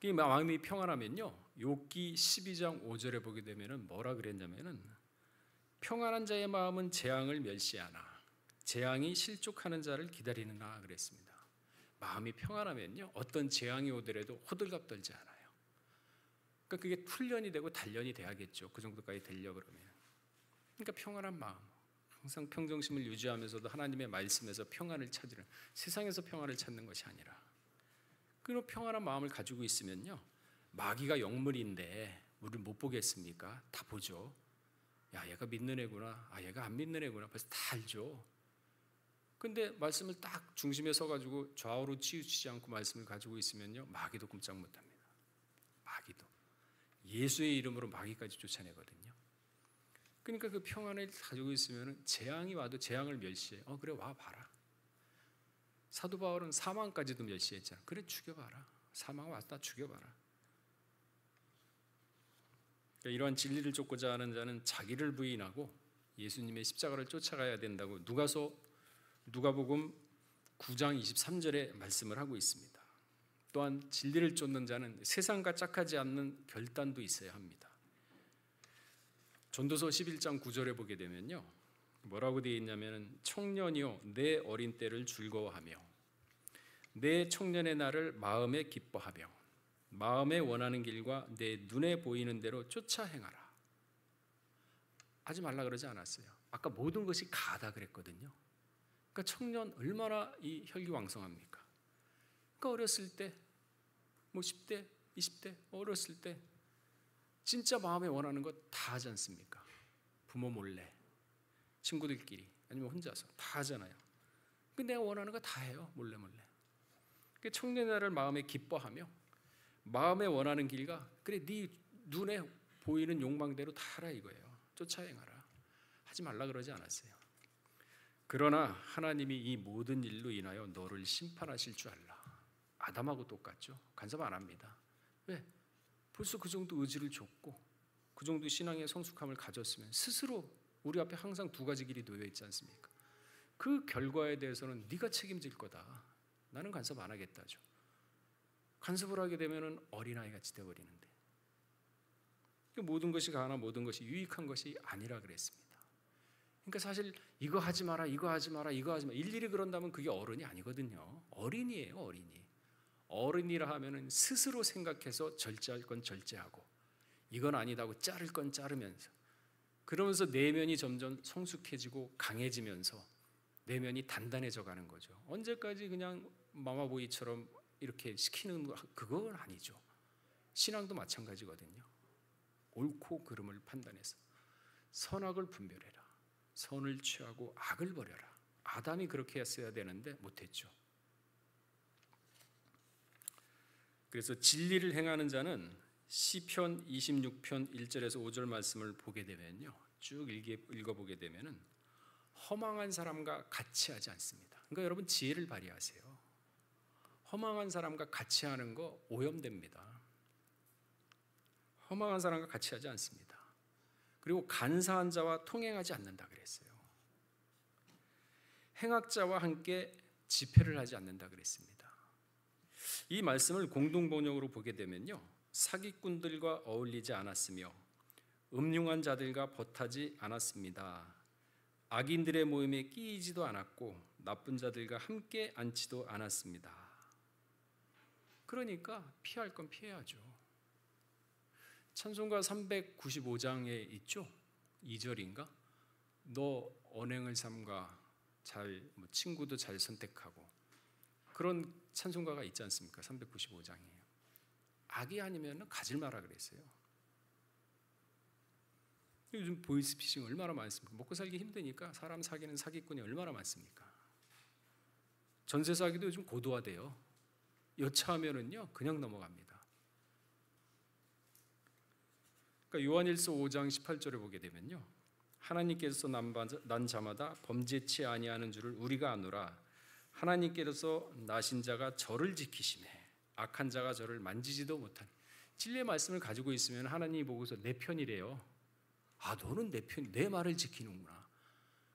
이 마음이 평안하면요 욥기 12장 5절에 보게 되면은 뭐라 그랬냐면은 평안한 자의 마음은 재앙을 멸시하나 재앙이 실족하는 자를 기다리는가 그랬습니다. 마음이 평안하면요 어떤 재앙이 오더라도 호들갑 떨지 않아요. 그러니까 그게 훈련이 되고 단련이 돼야겠죠. 그 정도까지 되려 그러면. 그러니까 평안한 마음, 항상 평정심을 유지하면서도 하나님의 말씀에서 평안을 찾으는, 세상에서 평안을 찾는 것이 아니라 그런 평안한 마음을 가지고 있으면요 마귀가 영물인데 우리를 못 보겠습니까? 다 보죠. 야, 얘가 믿는 애구나. 아, 얘가 안 믿는 애구나. 벌써 다 알죠. 근데 말씀을 딱 중심에 서가지고 좌우로 치우치지 않고 말씀을 가지고 있으면요 마귀도 꼼짝 못합니다. 마귀도 예수의 이름으로 마귀까지 쫓아내거든요. 그러니까 그 평안을 가지고 있으면 재앙이 와도 재앙을 멸시해. 그래 와 봐라. 사도 바울은 사망까지도 멸시했잖아. 그래 죽여봐라. 사망 왔다 죽여봐라. 그러니까 이러한 진리를 쫓고자 하는 자는 자기를 부인하고 예수님의 십자가를 쫓아가야 된다고 누가복음 9장 23절에 말씀을 하고 있습니다. 또한 진리를 쫓는 자는 세상과 짝하지 않는 결단도 있어야 합니다. 전도서 11장 9절에 보게 되면요 뭐라고 되어 있냐면 청년이요 내 어린 때를 즐거워하며 내 청년의 날을 마음에 기뻐하며 마음에 원하는 길과 내 눈에 보이는 대로 쫓아 행하라. 하지 말라 그러지 않았어요. 아까 모든 것이 가다 그랬거든요. 그러니까 청년 얼마나 이 혈기왕성합니까? 그러니까 어렸을 때 뭐 10대, 20대 어렸을 때 진짜 마음에 원하는 것 다 하지 않습니까? 부모 몰래, 친구들끼리 아니면 혼자서 다 하잖아요. 근데 내가 원하는 거 다 해요. 몰래. 그러니까 청년의 날을 마음에 기뻐하며 마음에 원하는 길과 그래 네 눈에 보이는 욕망대로 다 하라 이거예요. 쫓아 행하라. 하지 말라 그러지 않았어요. 그러나 하나님이 이 모든 일로 인하여 너를 심판하실 줄 알라. 아담하고 똑같죠. 간섭 안 합니다. 왜? 벌써 그 정도 의지를 줬고 그 정도 신앙의 성숙함을 가졌으면 스스로 우리 앞에 항상 두 가지 길이 놓여 있지 않습니까? 그 결과에 대해서는 네가 책임질 거다. 나는 간섭 안 하겠다죠. 간섭을 하게 되면 어린아이같이 되어버리는데 모든 것이 가나 모든 것이 유익한 것이 아니라 그랬습니다. 그러니까 사실 이거 하지 마라 이거 하지 마라 일일이 그런다면 그게 어른이 아니거든요. 어린이에요. 어른이라 하면은 스스로 생각해서 절제할 건 절제하고 이건 아니다고 자를 건 자르면서 그러면서 내면이 점점 성숙해지고 강해지면서 내면이 단단해져 가는 거죠. 언제까지 그냥 마마보이처럼 이렇게 시키는 거 그건 아니죠. 신앙도 마찬가지거든요. 옳고 그름을 판단해서 선악을 분별해라. 선을 취하고 악을 버려라. 아담이 그렇게 했어야 되는데 못했죠. 그래서 진리를 행하는 자는 시편 26편 1절에서 5절 말씀을 보게 되면요. 쭉 읽어보게 되면은 허망한 사람과 같이 하지 않습니다. 그러니까 여러분 지혜를 발휘하세요. 허망한 사람과 같이 하는 거 오염됩니다. 허망한 사람과 같이 하지 않습니다. 그리고 간사한 자와 통행하지 않는다 그랬어요. 행악자와 함께 집회를 하지 않는다 그랬습니다. 이 말씀을 공동 번역으로 보게 되면요. 사기꾼들과 어울리지 않았으며 음흉한 자들과 벗하지 않았습니다. 악인들의 모임에 끼이지도 않았고 나쁜 자들과 함께 앉지도 않았습니다. 그러니까 피할 건 피해야죠. 찬송가 395장에 있죠. 2절인가? 너 언행을 삼가 잘 친구도 잘 선택하고 그런 찬송가가 있지 않습니까? 395장이에요. 악이 아니면 가질 마라 그랬어요. 요즘 보이스피싱 얼마나 많습니까? 먹고 살기 힘드니까 사람 사귀는 사기꾼이 얼마나 많습니까? 전세 사기도 요즘 고도화돼요. 여차하면은요 그냥 넘어갑니다. 그러니까 요한일서 5장 18절에 보게 되면요. 하나님께서 난 자마다 범죄치 아니하는 줄을 우리가 아노라. 하나님께서 나신 자가 저를 지키시매 악한 자가 저를 만지지도 못하니. 진리의 말씀을 가지고 있으면 하나님이 보고서 내 편이래요. 아 너는 내 편, 내 말을 지키는구나.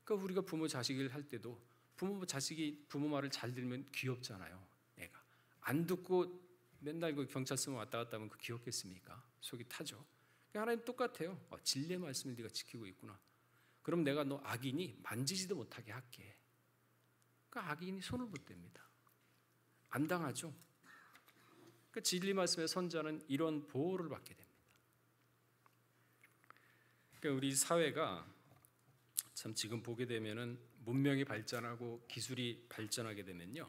그러니까 우리가 부모 자식을 할 때도 부모 자식이 부모 말을 잘 들으면 귀엽잖아요. 애가 안 듣고 맨날 그 경찰서만 왔다 갔다 하면 그 기억했습니까? 속이 타죠. 하나님 똑같아요. 진리의 말씀을 네가 지키고 있구나. 그럼 내가 너 악인이 만지지도 못하게 할게. 그러니까 악인이 손을 못 댑니다. 안 당하죠. 그 진리 말씀의 선자는 이런 보호를 받게 됩니다. 그러니까 우리 사회가 참 지금 보게 되면은 문명이 발전하고 기술이 발전하게 되면요,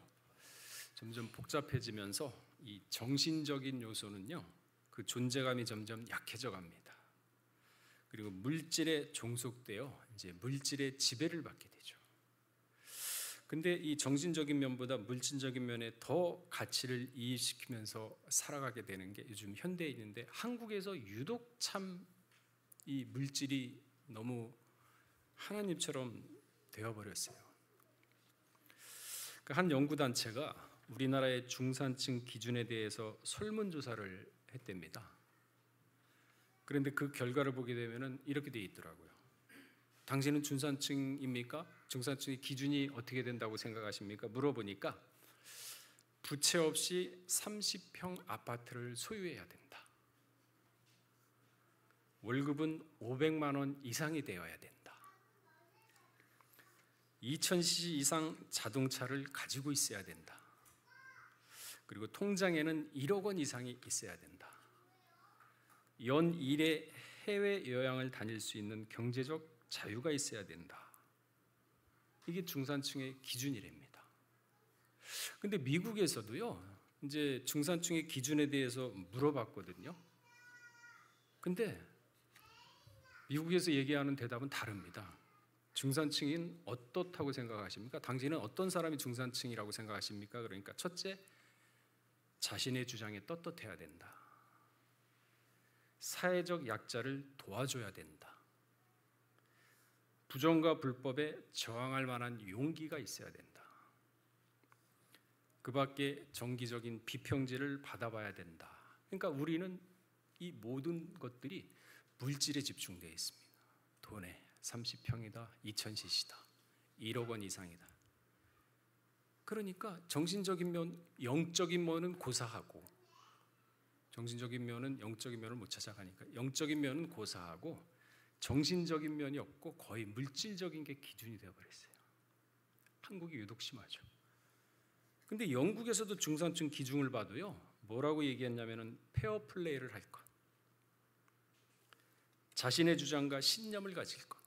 점점 복잡해지면서 이 정신적인 요소는요, 그 존재감이 점점 약해져 갑니다. 그리고 물질에 종속되어 이제 물질의 지배를 받게 되죠. 근데 이 정신적인 면보다 물질적인 면에 더 가치를 이입시키면서 살아가게 되는 게 요즘 현대에 있는데, 한국에서 유독 참 이 물질이 너무 하나님처럼 되어버렸어요. 한 연구단체가 우리나라의 중산층 기준에 대해서 설문조사를 했답니다. 그런데 그 결과를 보게 되면 이렇게 돼 있더라고요. 당신은 중산층입니까? 중산층의 기준이 어떻게 된다고 생각하십니까? 물어보니까 부채 없이 30평 아파트를 소유해야 된다. 월급은 500만 원 이상이 되어야 된다. 2000cc 이상 자동차를 가지고 있어야 된다. 그리고 통장에는 1억 원 이상이 있어야 된다. 연 1회 해외 여행을 다닐 수 있는 경제적 자유가 있어야 된다. 이게 중산층의 기준이랍니다. 근데 미국에서도요, 이제 중산층의 기준에 대해서 물어봤거든요. 근데 미국에서 얘기하는 대답은 다릅니다. 중산층인 어떻다고 생각하십니까? 당신은 어떤 사람이 중산층이라고 생각하십니까? 그러니까 첫째, 자신의 주장에 떳떳해야 된다. 사회적 약자를 도와줘야 된다. 부정과 불법에 저항할 만한 용기가 있어야 된다. 그 밖에 정기적인 비평질을 받아봐야 된다. 그러니까 우리는 이 모든 것들이 물질에 집중되어 있습니다. 돈에 30평이다, 2000cc다, 1억 원 이상이다. 그러니까 정신적인 면, 영적인 면은 고사하고, 정신적인 면은 영적인 면을 못 찾아가니까 영적인 면은 고사하고 정신적인 면이 없고 거의 물질적인 게 기준이 되어버렸어요. 한국이 유독 심하죠. 근데 영국에서도 중산층 기준을 봐도요, 뭐라고 얘기했냐면은 페어 플레이를 할 것, 자신의 주장과 신념을 가질 것,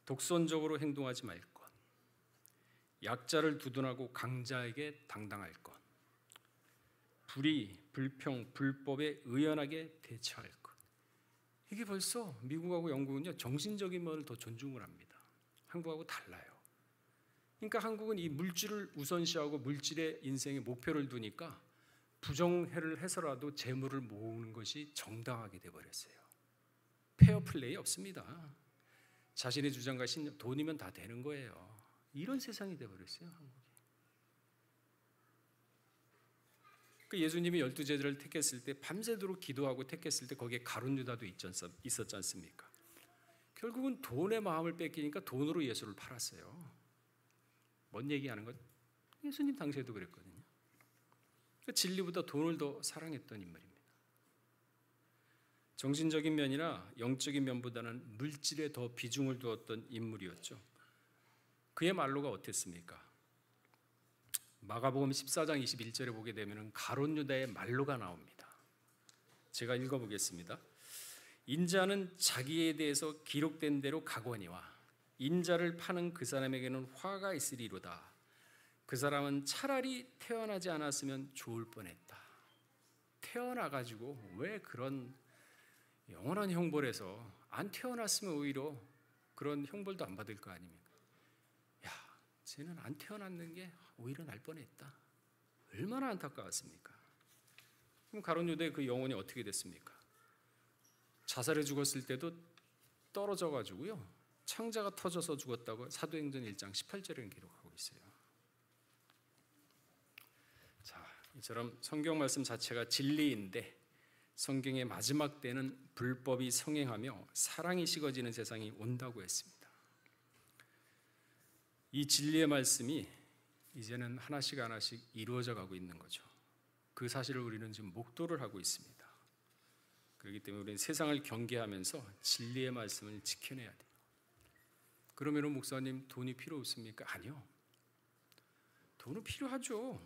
독선적으로 행동하지 말 것, 약자를 두둔하고 강자에게 당당할 것, 불의, 불평, 불법에 의연하게 대처할 것. 이게 벌써 미국하고 영국은요, 정신적인 면을 더 존중을 합니다. 한국하고 달라요. 그러니까 한국은 이 물질을 우선시하고 물질의 인생의 목표를 두니까 부정해를 해서라도 재물을 모으는 것이 정당하게 돼버렸어요. 페어 플레이 없습니다. 자신의 주장과 신념, 돈이면 다 되는 거예요. 이런 세상이 돼버렸어요, 한국이. 그 예수님이 12제자를 택했을 때 밤새도록 기도하고 택했을 때 거기에 가룟 유다도 있었지 않습니까? 결국은 돈의 마음을 뺏기니까 돈으로 예수를 팔았어요. 뭔 얘기하는 것? 예수님 당시에도 그랬거든요. 진리보다 돈을 더 사랑했던 인물입니다. 정신적인 면이나 영적인 면보다는 물질에 더 비중을 두었던 인물이었죠. 그의 말로가 어땠습니까? 마가복음 14장 21절에 보게 되면 가룟 유다의 말로가 나옵니다. 제가 읽어보겠습니다. 인자는 자기에 대해서 기록된 대로 가거니와 인자를 파는 그 사람에게는 화가 있으리로다. 그 사람은 차라리 태어나지 않았으면 좋을 뻔했다. 태어나가지고 왜 그런 영원한 형벌에서 안 태어났으면 오히려 그런 형벌도 안 받을 거 아닙니까? 야, 쟤는 안 태어났는 게 오히려 날 뻔했다. 얼마나 안타까웠습니까? 그럼 가룟 유다의 그 영혼이 어떻게 됐습니까? 자살해 죽었을 때도 떨어져 가지고요, 창자가 터져서 죽었다고 사도행전 1장 18절에는 기록하고 있어요. 자, 이처럼 성경 말씀 자체가 진리인데 성경의 마지막 때는 불법이 성행하며 사랑이 식어지는 세상이 온다고 했습니다. 이 진리의 말씀이 이제는 하나씩 하나씩 이루어져 가고 있는 거죠. 그 사실을 우리는 지금 목도를 하고 있습니다. 그렇기 때문에 우리는 세상을 경계하면서 진리의 말씀을 지켜내야 돼요. 그러면 목사님 돈이 필요 없습니까? 아니요. 돈은 필요하죠.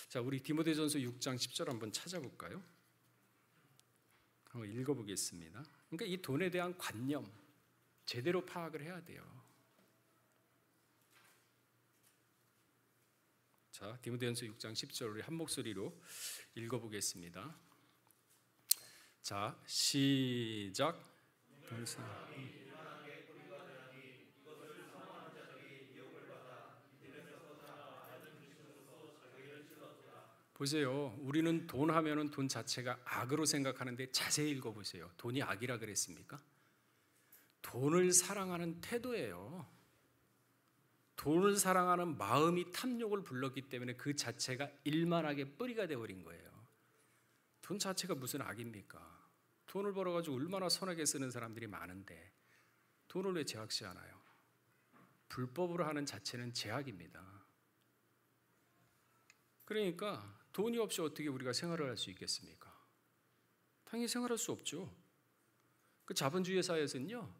자, 우리 디모데전서 6장 10절 한번 찾아볼까요? 한번 읽어보겠습니다. 그러니까 이 돈에 대한 관념 제대로 파악을 해야 돼요. 자, 디모데전서 6장 10절 우리 한 목소리로 읽어보겠습니다. 자, 시작. 보세요. 우리는 돈 하면은 돈 자체가 악으로 생각하는데 자세히 읽어보세요. 돈이 악이라 그랬습니까? 돈을 사랑하는 태도예요. 돈을 사랑하는 마음이 탐욕을 불렀기 때문에 그 자체가 일만하게 뿌리가 되어버린 거예요. 돈 자체가 무슨 악입니까? 돈을 벌어가지고 얼마나 선하게 쓰는 사람들이 많은데 돈을 왜 제약시하나요? 불법으로 하는 자체는 제약입니다. 그러니까 돈이 없이 어떻게 우리가 생활을 할 수 있겠습니까? 당연히 생활할 수 없죠. 그 자본주의 사회에서는요,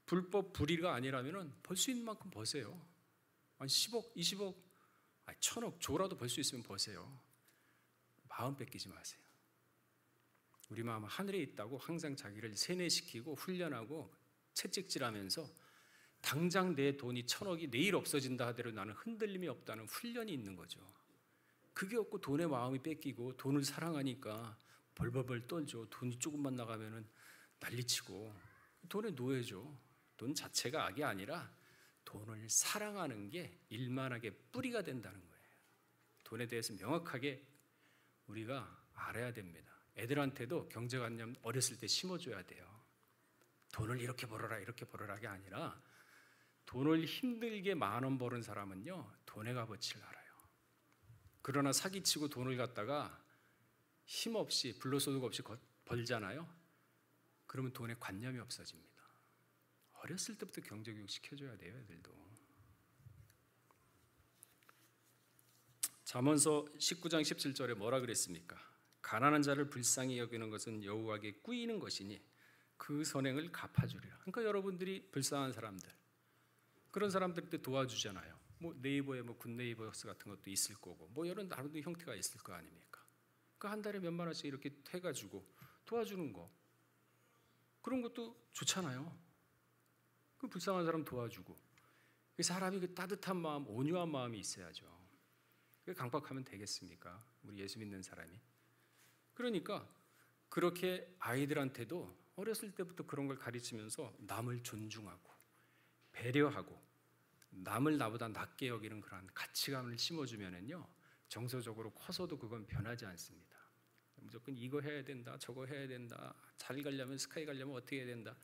불법 불의가 아니라면 벌 수 있는 만큼 버세요. 한 10억, 20억, 1000억, 조라도 벌 수 있으면 버세요. 마음 뺏기지 마세요. 우리 마음은 하늘에 있다고 항상 자기를 세뇌시키고 훈련하고 채찍질하면서 당장 내 돈이 1000억이 내일 없어진다 하더라도 나는 흔들림이 없다는 훈련이 있는 거죠. 그게 없고 돈에 마음이 뺏기고 돈을 사랑하니까 벌벌벌 떨죠. 돈이 조금만 나가면은 난리치고 돈의 노예죠. 돈 자체가 악이 아니라 돈을 사랑하는 게 일만하게 뿌리가 된다는 거예요. 돈에 대해서 명확하게 우리가 알아야 됩니다. 애들한테도 경제관념 어렸을 때 심어줘야 돼요. 돈을 이렇게 벌어라 이렇게 벌어라가 아니라 돈을 힘들게 10,000원 버는 사람은요 돈의 값어치를 알아요. 그러나 사기치고 돈을 갖다가 힘없이 불로소득 없이 벌잖아요. 그러면 돈에 관념이 없어집니다. 어렸을 때부터 경제교육 시켜줘야 돼요. 애들도. 잠언서 19장 17절에 뭐라 그랬습니까? 가난한 자를 불쌍히 여기는 것은 여호와께 꾸이는 것이니 그 선행을 갚아주리라. 그러니까 여러분들이 불쌍한 사람들, 그런 사람들한테 도와주잖아요. 뭐 네이버에 뭐 굿네이버스 같은 것도 있을 거고 뭐 이런 나름대로 형태가 있을 거 아닙니까? 그 한 달에 몇만 원씩 이렇게 해가지고 도와주는 거, 그런 것도 좋잖아요. 그 불쌍한 사람 도와주고, 그 사람이 그 따뜻한 마음, 온유한 마음이 있어야죠. 그 강박하면 되겠습니까? 우리 예수 믿는 사람이. 그러니까 그렇게 아이들한테도 어렸을 때부터 그런 걸 가르치면서 남을 존중하고 배려하고 남을 나보다 낮게 여기는 그런 가치관을 심어주면은요 정서적으로 커서도 그건 변하지 않습니다. 무조건 이거 해야 된다, 저거 해야 된다, 잘 가려면 스카이 가려면 어떻게 해야 된다,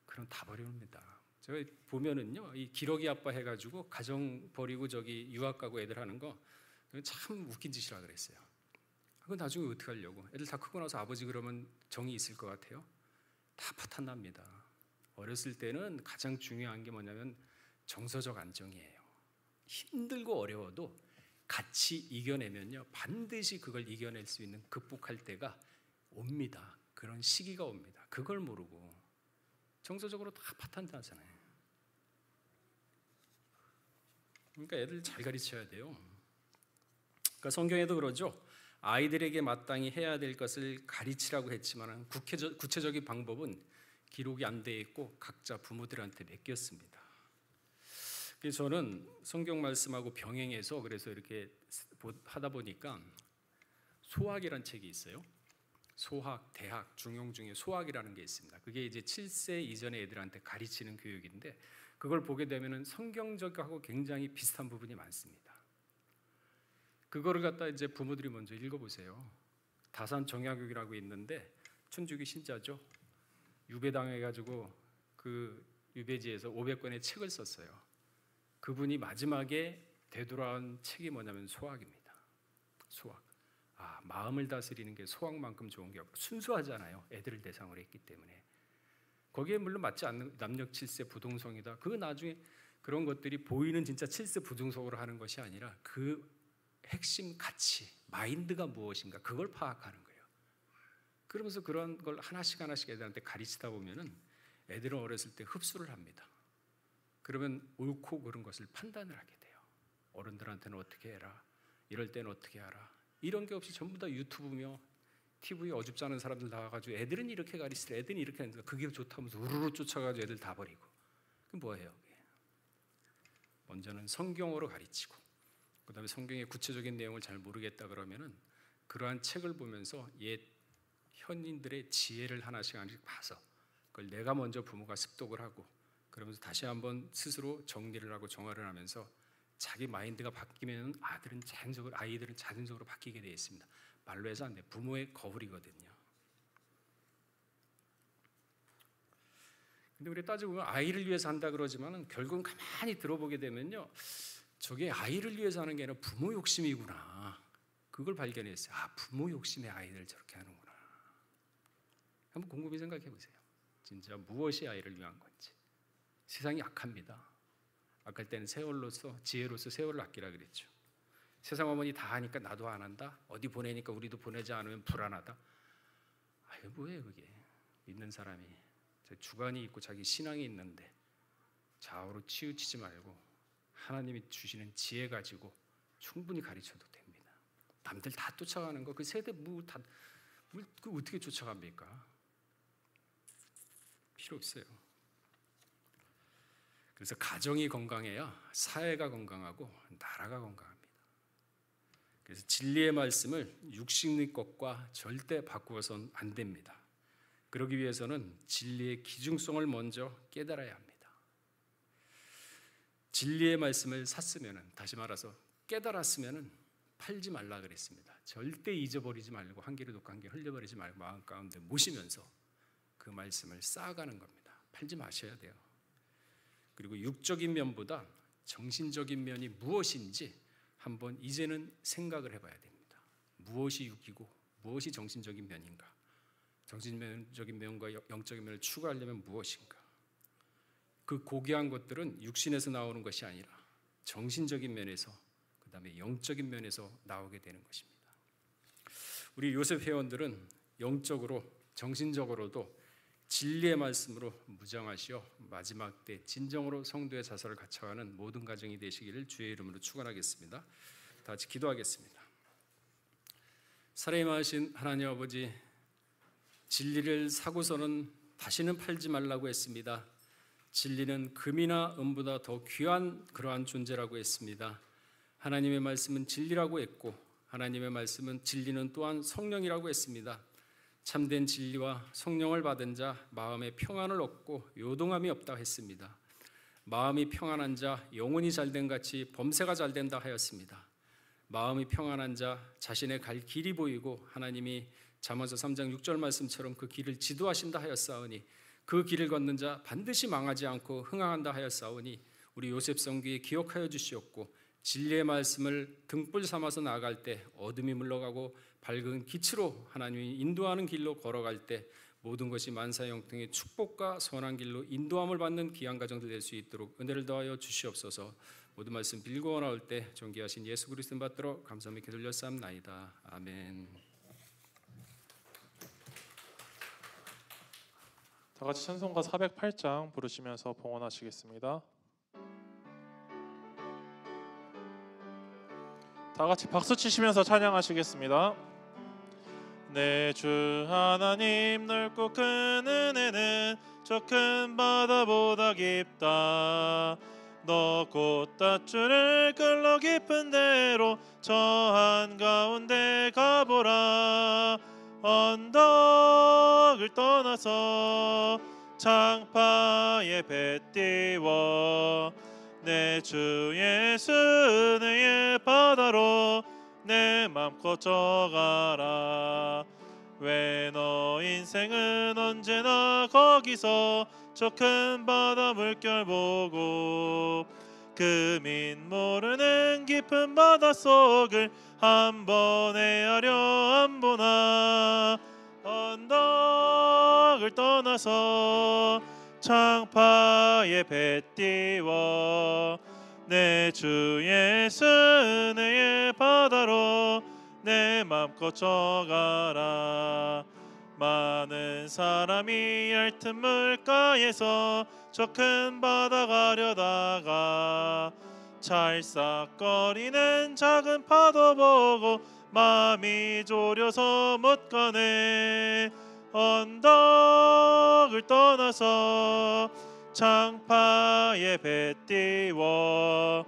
그럼 다 버립니다. 제가 보면은요 이 기러기 아빠 해가지고 가정 버리고 저기 유학 가고 애들 하는 거 참 웃긴 짓이라 그랬어요. 그건 나중에 어떻게 하려고? 애들 다 크고 나서 아버지 그러면 정이 있을 것 같아요? 다 파탄납니다. 어렸을 때는 가장 중요한 게 뭐냐면 정서적 안정이에요. 힘들고 어려워도 같이 이겨내면요 반드시 그걸 이겨낼 수 있는, 극복할 때가 옵니다. 그런 시기가 옵니다. 그걸 모르고 정서적으로 다 파탄나잖아요. 그러니까 애들 잘 가르쳐야 돼요. 그러니까 성경에도 그러죠. 아이들에게 마땅히 해야 될 것을 가르치라고 했지만 구체적인 방법은 기록이 안 돼 있고 각자 부모들한테 맡겼습니다. 그래서 저는 성경 말씀하고 병행해서 그래서 이렇게 하다 보니까 소학이라는 책이 있어요. 소학, 대학, 중용 중에 소학이라는 게 있습니다. 그게 이제 7세 이전의 애들한테 가르치는 교육인데 그걸 보게 되면은 성경적하고 굉장히 비슷한 부분이 많습니다. 그거를 갖다 이제 부모들이 먼저 읽어보세요. 다산 정약육이라고 있는데 춘주기 신자죠. 유배당해가지고 그 유배지에서 500권의 책을 썼어요. 그분이 마지막에 되돌아온 책이 뭐냐면 소학입니다. 소학. 마음을 다스리는 게 소학만큼 좋은 게 없고 순수하잖아요. 애들을 대상으로 했기 때문에. 거기에 물론 맞지 않는 남녘 7세 부동성이다. 그 나중에 그런 것들이 보이는 진짜 7세 부동성으로 하는 것이 아니라 그 핵심 가치, 마인드가 무엇인가 그걸 파악하는 거예요. 그러면서 그런 걸 하나씩 애들한테 가르치다 보면은 애들은 어렸을 때 흡수를 합니다. 그러면 옳고 그른 것을 판단을 하게 돼요. 어른들한테는 어떻게 해라, 이럴 때는 어떻게 하라, 이런 게 없이 전부 다 유튜브며 TV에 어줍지 않은 사람들 나와가지고 애들은 이렇게 가르치라, 애들은 이렇게 하는데 그게 좋다면서 우르르 쫓아가지고 애들 다 버리고. 그럼 뭐예요? 먼저는 성경으로 가르치고, 그 다음에 성경의 구체적인 내용을 잘 모르겠다 그러면은 그러한 책을 보면서 옛 현인들의 지혜를 하나씩 봐서 그걸 내가 먼저 부모가 습독을 하고, 그러면서 다시 한번 스스로 정리를 하고 정화를 하면서 자기 마인드가 바뀌면 아이들은 자연적으로 바뀌게 되어 있습니다. 말로 해서 안 돼. 부모의 거울이거든요. 근데 우리 따지고 보면 아이를 위해서 한다 그러지만은 결국은 가만히 들어보게 되면요, 저게 아이를 위해서 하는 게 아니라 부모 욕심이구나. 그걸 발견했어요. 아, 부모 욕심에 아이들 저렇게 하는구나. 한번 곰곰이 생각해 보세요. 진짜 무엇이 아이를 위한 건지. 세상이 악합니다. 아까 때는 지혜로서 세월을 아끼라 그랬죠. 세상 어머니 다 하니까 나도 안 한다. 어디 보내니까 우리도 보내지 않으면 불안하다. 아유, 뭐예요 그게. 믿는 사람이 주관이 있고 자기 신앙이 있는데 좌우로 치우치지 말고 하나님이 주시는 지혜 가지고 충분히 가르쳐도 됩니다. 남들 다 쫓아가는 거, 그 세대 그 어떻게 쫓아갑니까? 필요 없어요. 그래서 가정이 건강해야 사회가 건강하고 나라가 건강합니다. 그래서 진리의 말씀을 육신의 것과 절대 바꾸어서는 안 됩니다. 그러기 위해서는 진리의 기중성을 먼저 깨달아야 합니다. 진리의 말씀을 샀으면은, 다시 말해서 깨달았으면은 팔지 말라 그랬습니다. 절대 잊어버리지 말고 한 개를 놓고 한 개 흘려버리지 말고 마음 가운데 모시면서 그 말씀을 쌓아가는 겁니다. 팔지 마셔야 돼요. 그리고 육적인 면보다 정신적인 면이 무엇인지 한번 이제는 생각을 해봐야 됩니다. 무엇이 육이고 무엇이 정신적인 면인가? 정신적인 면과 영적인 면을 추구하려면 무엇인가? 그 고귀한 것들은 육신에서 나오는 것이 아니라 정신적인 면에서, 그 다음에 영적인 면에서 나오게 되는 것입니다. 우리 요셉 회원들은 영적으로, 정신적으로도 진리의 말씀으로 무장하시어 마지막 때 진정으로 성도의 자세를 갖춰가는 모든 가정이 되시기를 주의 이름으로 축원하겠습니다. 다 같이 기도하겠습니다. 사랑이 많으신 하나님 아버지, 진리를 사고서는 다시는 팔지 말라고 했습니다. 진리는 금이나 은보다 더 귀한 그러한 존재라고 했습니다. 하나님의 말씀은 진리라고 했고, 하나님의 말씀은 진리는 또한 성령이라고 했습니다. 참된 진리와 성령을 받은 자 마음에 평안을 얻고 요동함이 없다 했습니다. 마음이 평안한 자 영혼이 잘된 같이 범세가 잘된다 하였습니다. 마음이 평안한 자 자신의 갈 길이 보이고 하나님이 잠언서 3장 6절 말씀처럼 그 길을 지도하신다 하였사오니, 그 길을 걷는 자 반드시 망하지 않고 흥황한다 하였사오니, 우리 요셉 성귀에 기억하여 주시옵고, 진리의 말씀을 등불 삼아서 나아갈 때 어둠이 물러가고 밝은 빛으로 하나님이 인도하는 길로 걸어갈 때 모든 것이 만사형통의 축복과 선한 길로 인도함을 받는 귀한 가정들 될 수 있도록 은혜를 더하여 주시옵소서. 모든 말씀 빌고 나올 때 존귀하신 예수 그리스도 받들어 감사함에 기도드렸사옵나이다. 아멘. 다 같이 찬송가 408장 부르시면서 봉헌하시겠습니다. 다 같이 박수 치시면서 찬양하시겠습니다. 내 주 하나님 넓고 큰 은혜는 저 큰 바다보다 깊다. 너 곧 닷줄을 끌러 깊은 데로 저 한가운데 가보라. 언덕을 떠나서 창파에 배 띄워 내 주 예수 은혜의 바다로 내 맘껏 져가라. 왜 너 인생은 언제나 거기서 저 큰 바다 물결 보고 금인 모르는 깊은 바닷속을 한 번 헤아려 안 보나. 언덕을 떠나서 창파에 배 띄워 내 주 예수 은혜의 바다로 내 맘껏 져가라. 많은 사람이 얇은 물가에서 저 큰 바다 가려다가 찰싹거리는 작은 파도 보고 마음이 졸여서 못 가네. 언덕을 떠나서 창파에 배 띄워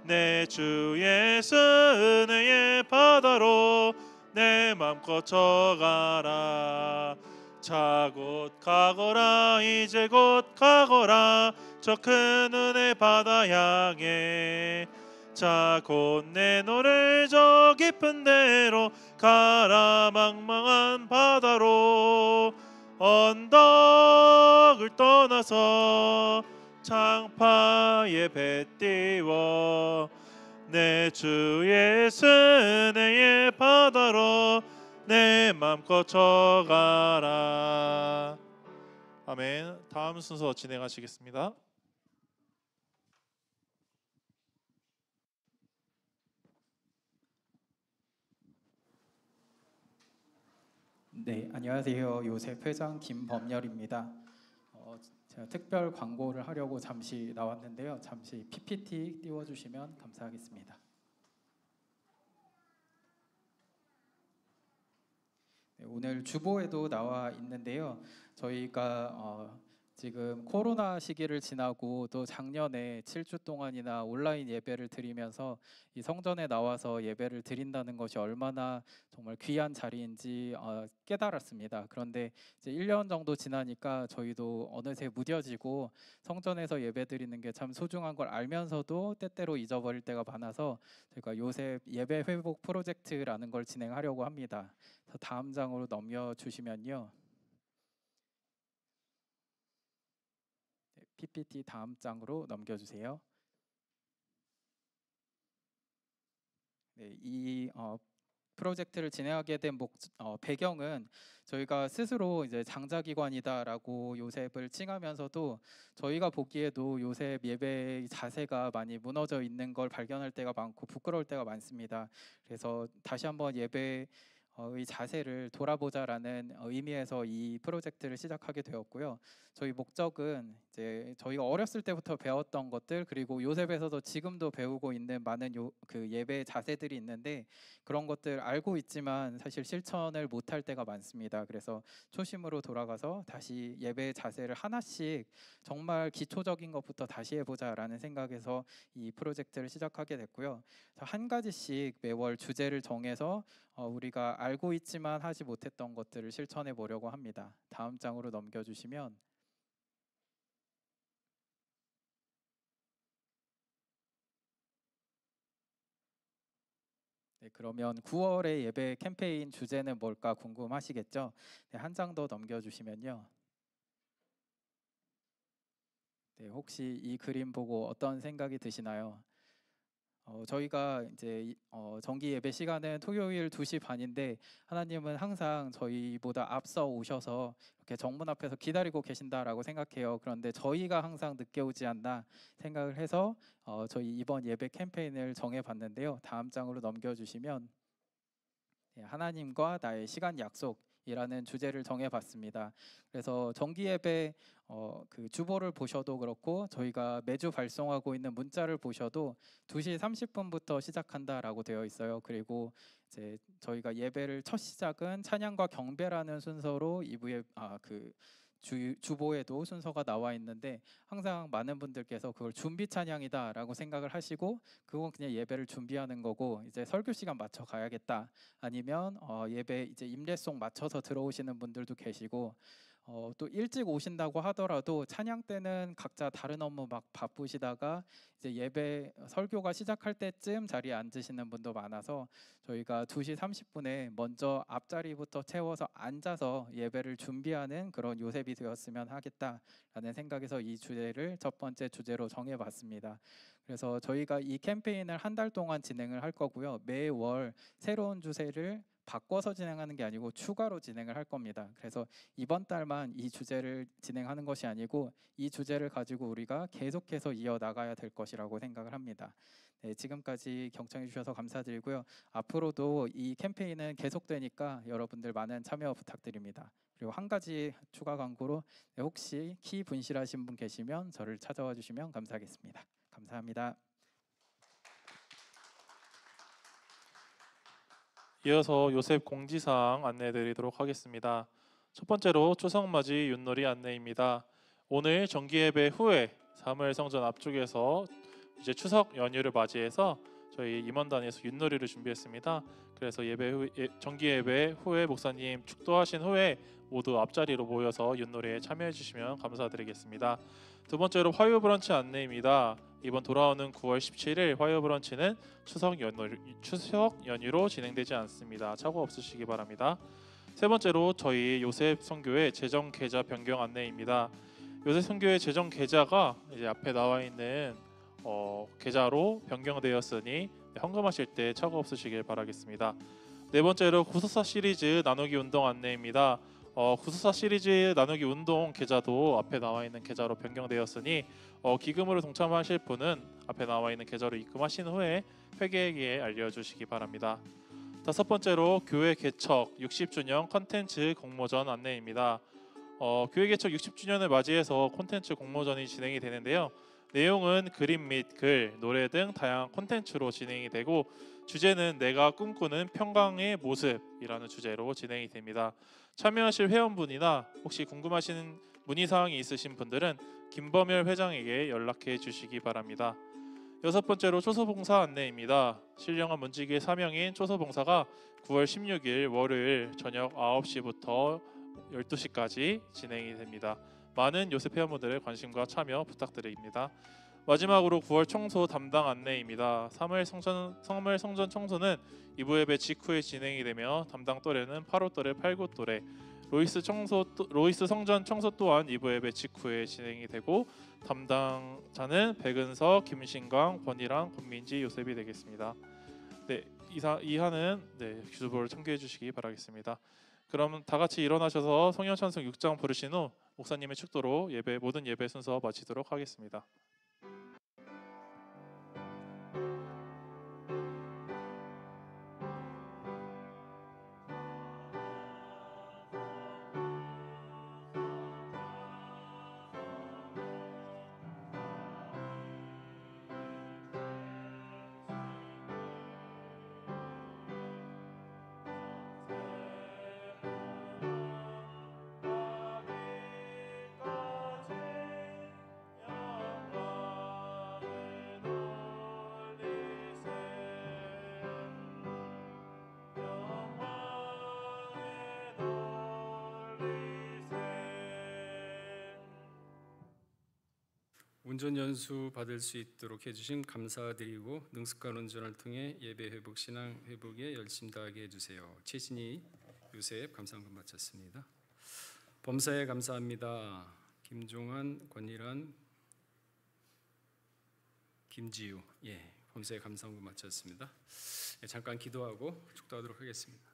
내 주 예수 은혜의 바다로 내 맘껏 져가라. 자 곧 가거라 이제 곧 가거라 저 큰 은혜 바다 향해. 자 곧 내 너를 저 깊은 데로 가라 망망한 바다로. 언덕을 떠나서 창파에 배 띄워 내 주 예수 은혜의 바다로 내 맘껏 져가라. 아멘. 다음 순서 진행하시겠습니다. 네, 안녕하세요. 요셉 회장 김범열입니다. 제가 특별 광고를 하려고 잠시 나왔는데요. 잠시 PPT 띄워주시면 감사하겠습니다. 네, 오늘 주보에도 나와 있는데요. 저희가 지금 코로나 시기를 지나고 또 작년에 7주 동안이나 온라인 예배를 드리면서 이 성전에 나와서 예배를 드린다는 것이 얼마나 정말 귀한 자리인지 깨달았습니다. 그런데 이제 1년 정도 지나니까 저희도 어느새 무뎌지고 성전에서 예배 드리는 게 참 소중한 걸 알면서도 때때로 잊어버릴 때가 많아서 저희가 요셉 예배 회복 프로젝트라는 걸 진행하려고 합니다. 그래서 다음 장으로 넘겨주시면요. PPT 다음 장으로 넘겨주세요. 네, 이 프로젝트를 진행하게 된 배경은 저희가 스스로 이제 장자기관이다라고 요셉을 칭하면서도 저희가 보기에도 요셉 예배의 자세가 많이 무너져 있는 걸 발견할 때가 많고 부끄러울 때가 많습니다. 그래서 다시 한번 예배 의 자세를 돌아보자라는 의미에서 이 프로젝트를 시작하게 되었고요. 저희 목적은 이제 저희가 어렸을 때부터 배웠던 것들 그리고 요셉에서도 지금도 배우고 있는 많은 그 예배 자세들이 있는데 그런 것들 알고 있지만 사실 실천을 못할 때가 많습니다. 그래서 초심으로 돌아가서 다시 예배 자세를 하나씩 정말 기초적인 것부터 다시 해보자라는 생각에서 이 프로젝트를 시작하게 됐고요. 한 가지씩 매월 주제를 정해서 우리가 알고 있지만 하지 못했던 것들을 실천해 보려고 합니다. 다음 장으로 넘겨주시면 네, 그러면 9월의 예배 캠페인 주제는 뭘까 궁금하시겠죠? 네, 한 장 더 넘겨주시면요. 네, 혹시 이 그림 보고 어떤 생각이 드시나요? 저희가 이제 정기 예배 시간은 토요일 2시 반인데 하나님은 항상 저희보다 앞서 오셔서 이렇게 정문 앞에서 기다리고 계신다라고 생각해요. 그런데 저희가 항상 늦게 오지 않나 생각을 해서 저희 이번 예배 캠페인을 정해봤는데요. 다음 장으로 넘겨주시면 하나님과 나의 시간 약속이라는 주제를 정해봤습니다. 그래서 정기 예배 그 주보를 보셔도 그렇고 저희가 매주 발송하고 있는 문자를 보셔도 2시 30분부터 시작한다라고 되어 있어요. 그리고 이제 저희가 예배를 첫 시작은 찬양과 경배라는 순서로 2부에 주보에도 순서가 나와 있는데 항상 많은 분들께서 그걸 준비 찬양이다라고 생각을 하시고 그건 그냥 예배를 준비하는 거고 이제 설교 시간 맞춰 가야겠다 아니면 예배 이제 임례송 맞춰서 들어오시는 분들도 계시고 또 일찍 오신다고 하더라도 찬양 때는 각자 다른 업무 막 바쁘시다가 이제 예배 설교가 시작할 때쯤 자리에 앉으시는 분도 많아서 저희가 2시 30분에 먼저 앞자리부터 채워서 앉아서 예배를 준비하는 그런 요셉이 되었으면 하겠다라는 생각에서 이 주제를 첫 번째 주제로 정해봤습니다. 그래서 저희가 이 캠페인을 한 달 동안 진행을 할 거고요. 매월 새로운 주제를 바꿔서 진행하는 게 아니고 추가로 진행을 할 겁니다. 그래서 이번 달만 이 주제를 진행하는 것이 아니고 이 주제를 가지고 우리가 계속해서 이어나가야 될 것이라고 생각을 합니다. 네, 지금까지 경청해 주셔서 감사드리고요. 앞으로도 이 캠페인은 계속되니까 여러분들 많은 참여 부탁드립니다. 그리고 한 가지 추가 광고로 혹시 키 분실하신 분 계시면 저를 찾아와 주시면 감사하겠습니다. 감사합니다. 이어서 요셉 공지사항 안내해드리도록 하겠습니다. 첫 번째로 추석맞이 윷놀이 안내입니다. 오늘 정기예배 후에 사무엘 성전 앞쪽에서 이제 추석 연휴를 맞이해서 저희 임원단에서 윷놀이를 준비했습니다. 그래서 정기예배 후에 목사님 축도하신 후에 모두 앞자리로 모여서 윷놀이에 참여해 주시면 감사드리겠습니다. 두 번째로 화요 브런치 안내입니다. 이번 돌아오는 9월 17일 화요 브런치는 추석 연휴로 진행되지 않습니다. 착오 없으시기 바랍니다. 세 번째로 저희 요셉 선교회 재정 계좌 변경 안내입니다. 요셉 선교회 재정 계좌가 이제 앞에 나와 있는 계좌로 변경되었으니 헌금하실 때 착오 없으시길 바라겠습니다. 네 번째로 구속사 시리즈 나누기 운동 안내입니다. 구속사 시리즈 나누기 운동 계좌도 앞에 나와 있는 계좌로 변경되었으니 기금으로 동참하실 분은 앞에 나와 있는 계좌로 입금하신 후에 회계에 알려주시기 바랍니다. 다섯 번째로 교회 개척 60주년 컨텐츠 공모전 안내입니다. 교회 개척 60주년을 맞이해서 콘텐츠 공모전이 진행이 되는데요. 내용은 그림 및 글, 노래 등 다양한 콘텐츠로 진행이 되고 주제는 내가 꿈꾸는 평강의 모습이라는 주제로 진행이 됩니다. 참여하실 회원분이나 혹시 궁금하신 문의사항이 있으신 분들은 김범열 회장에게 연락해 주시기 바랍니다. 여섯 번째로 초소봉사 안내입니다. 신령한 문지기의 사명인 초소봉사가 9월 16일 월요일 저녁 9시부터 12시까지 진행이 됩니다. 많은 요셉 회원분들의 관심과 참여 부탁드립니다. 마지막으로 9월 청소 담당 안내입니다. 3월 성전 청소는 2부 예배 직후에 진행이 되며 담당 또래는 8호 또래, 8구 또래, 로이스 성전 청소 또한 2부 예배 직후에 진행이 되고 담당자는 백은서, 김신광, 권희랑, 권민지, 요셉이 되겠습니다. 네, 이하는 기도를 청교해 주시기 바라겠습니다. 그럼 다 같이 일어나셔서 성령찬송 6장 부르신 후 목사님의 축도로 모든 예배 순서 마치도록 하겠습니다. 운전 연수 받을 수 있도록 해주신 감사드리고 능숙한 운전을 통해 예배 회복 신앙 회복에 열심 다하게 해주세요. 최진희 요셉 감사함 마쳤습니다. 범사에 감사합니다. 김종환, 권일환, 김지우 범사에 감사함 마쳤습니다. 잠깐 기도하고 축도하도록 하겠습니다.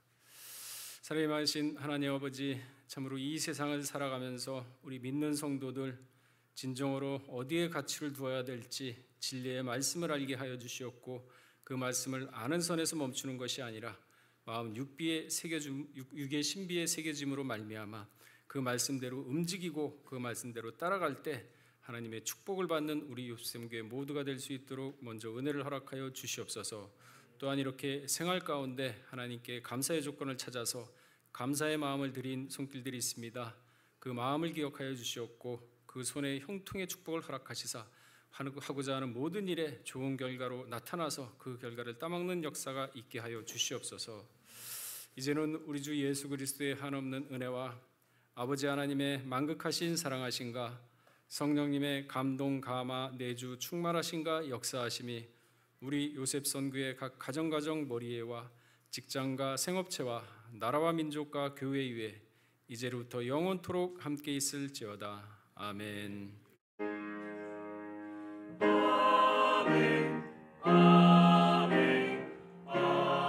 사랑이 많으신 하나님 아버지, 참으로 이 세상을 살아가면서 우리 믿는 성도들 진정으로 어디에 가치를 두어야 될지 진리의 말씀을 알게 하여 주시옵고 그 말씀을 아는 선에서 멈추는 것이 아니라 마음 육의 신비에 새겨짐으로 말미암아 그 말씀대로 움직이고 그 말씀대로 따라갈 때 하나님의 축복을 받는 우리 요셉교회 모두가 될 수 있도록 먼저 은혜를 허락하여 주시옵소서. 또한 이렇게 생활 가운데 하나님께 감사의 조건을 찾아서 감사의 마음을 드린 손길들이 있습니다. 그 마음을 기억하여 주시옵고 그 손에 형통의 축복을 허락하시사 하고자 하는 모든 일에 좋은 결과로 나타나서 그 결과를 따먹는 역사가 있게 하여 주시옵소서. 이제는 우리 주 예수 그리스도의 한없는 은혜와 아버지 하나님의 만극하신 사랑하심과 성령님의 감동 감화 내주 충만하심과 역사하심이 우리 요셉 선교의 각 가정 머리에와 직장과 생업체와 나라와 민족과 교회 위에 이제로부터 영원토록 함께 있을지어다. 아멘. 아멘. 아멘. 아멘.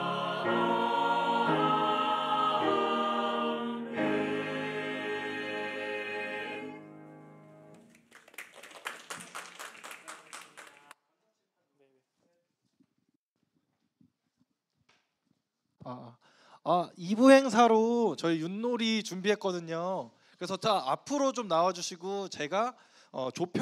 2부 행사로 저희 윷놀이 준비했거든요. 그래서 자 앞으로 좀 나와주시고 제가 조편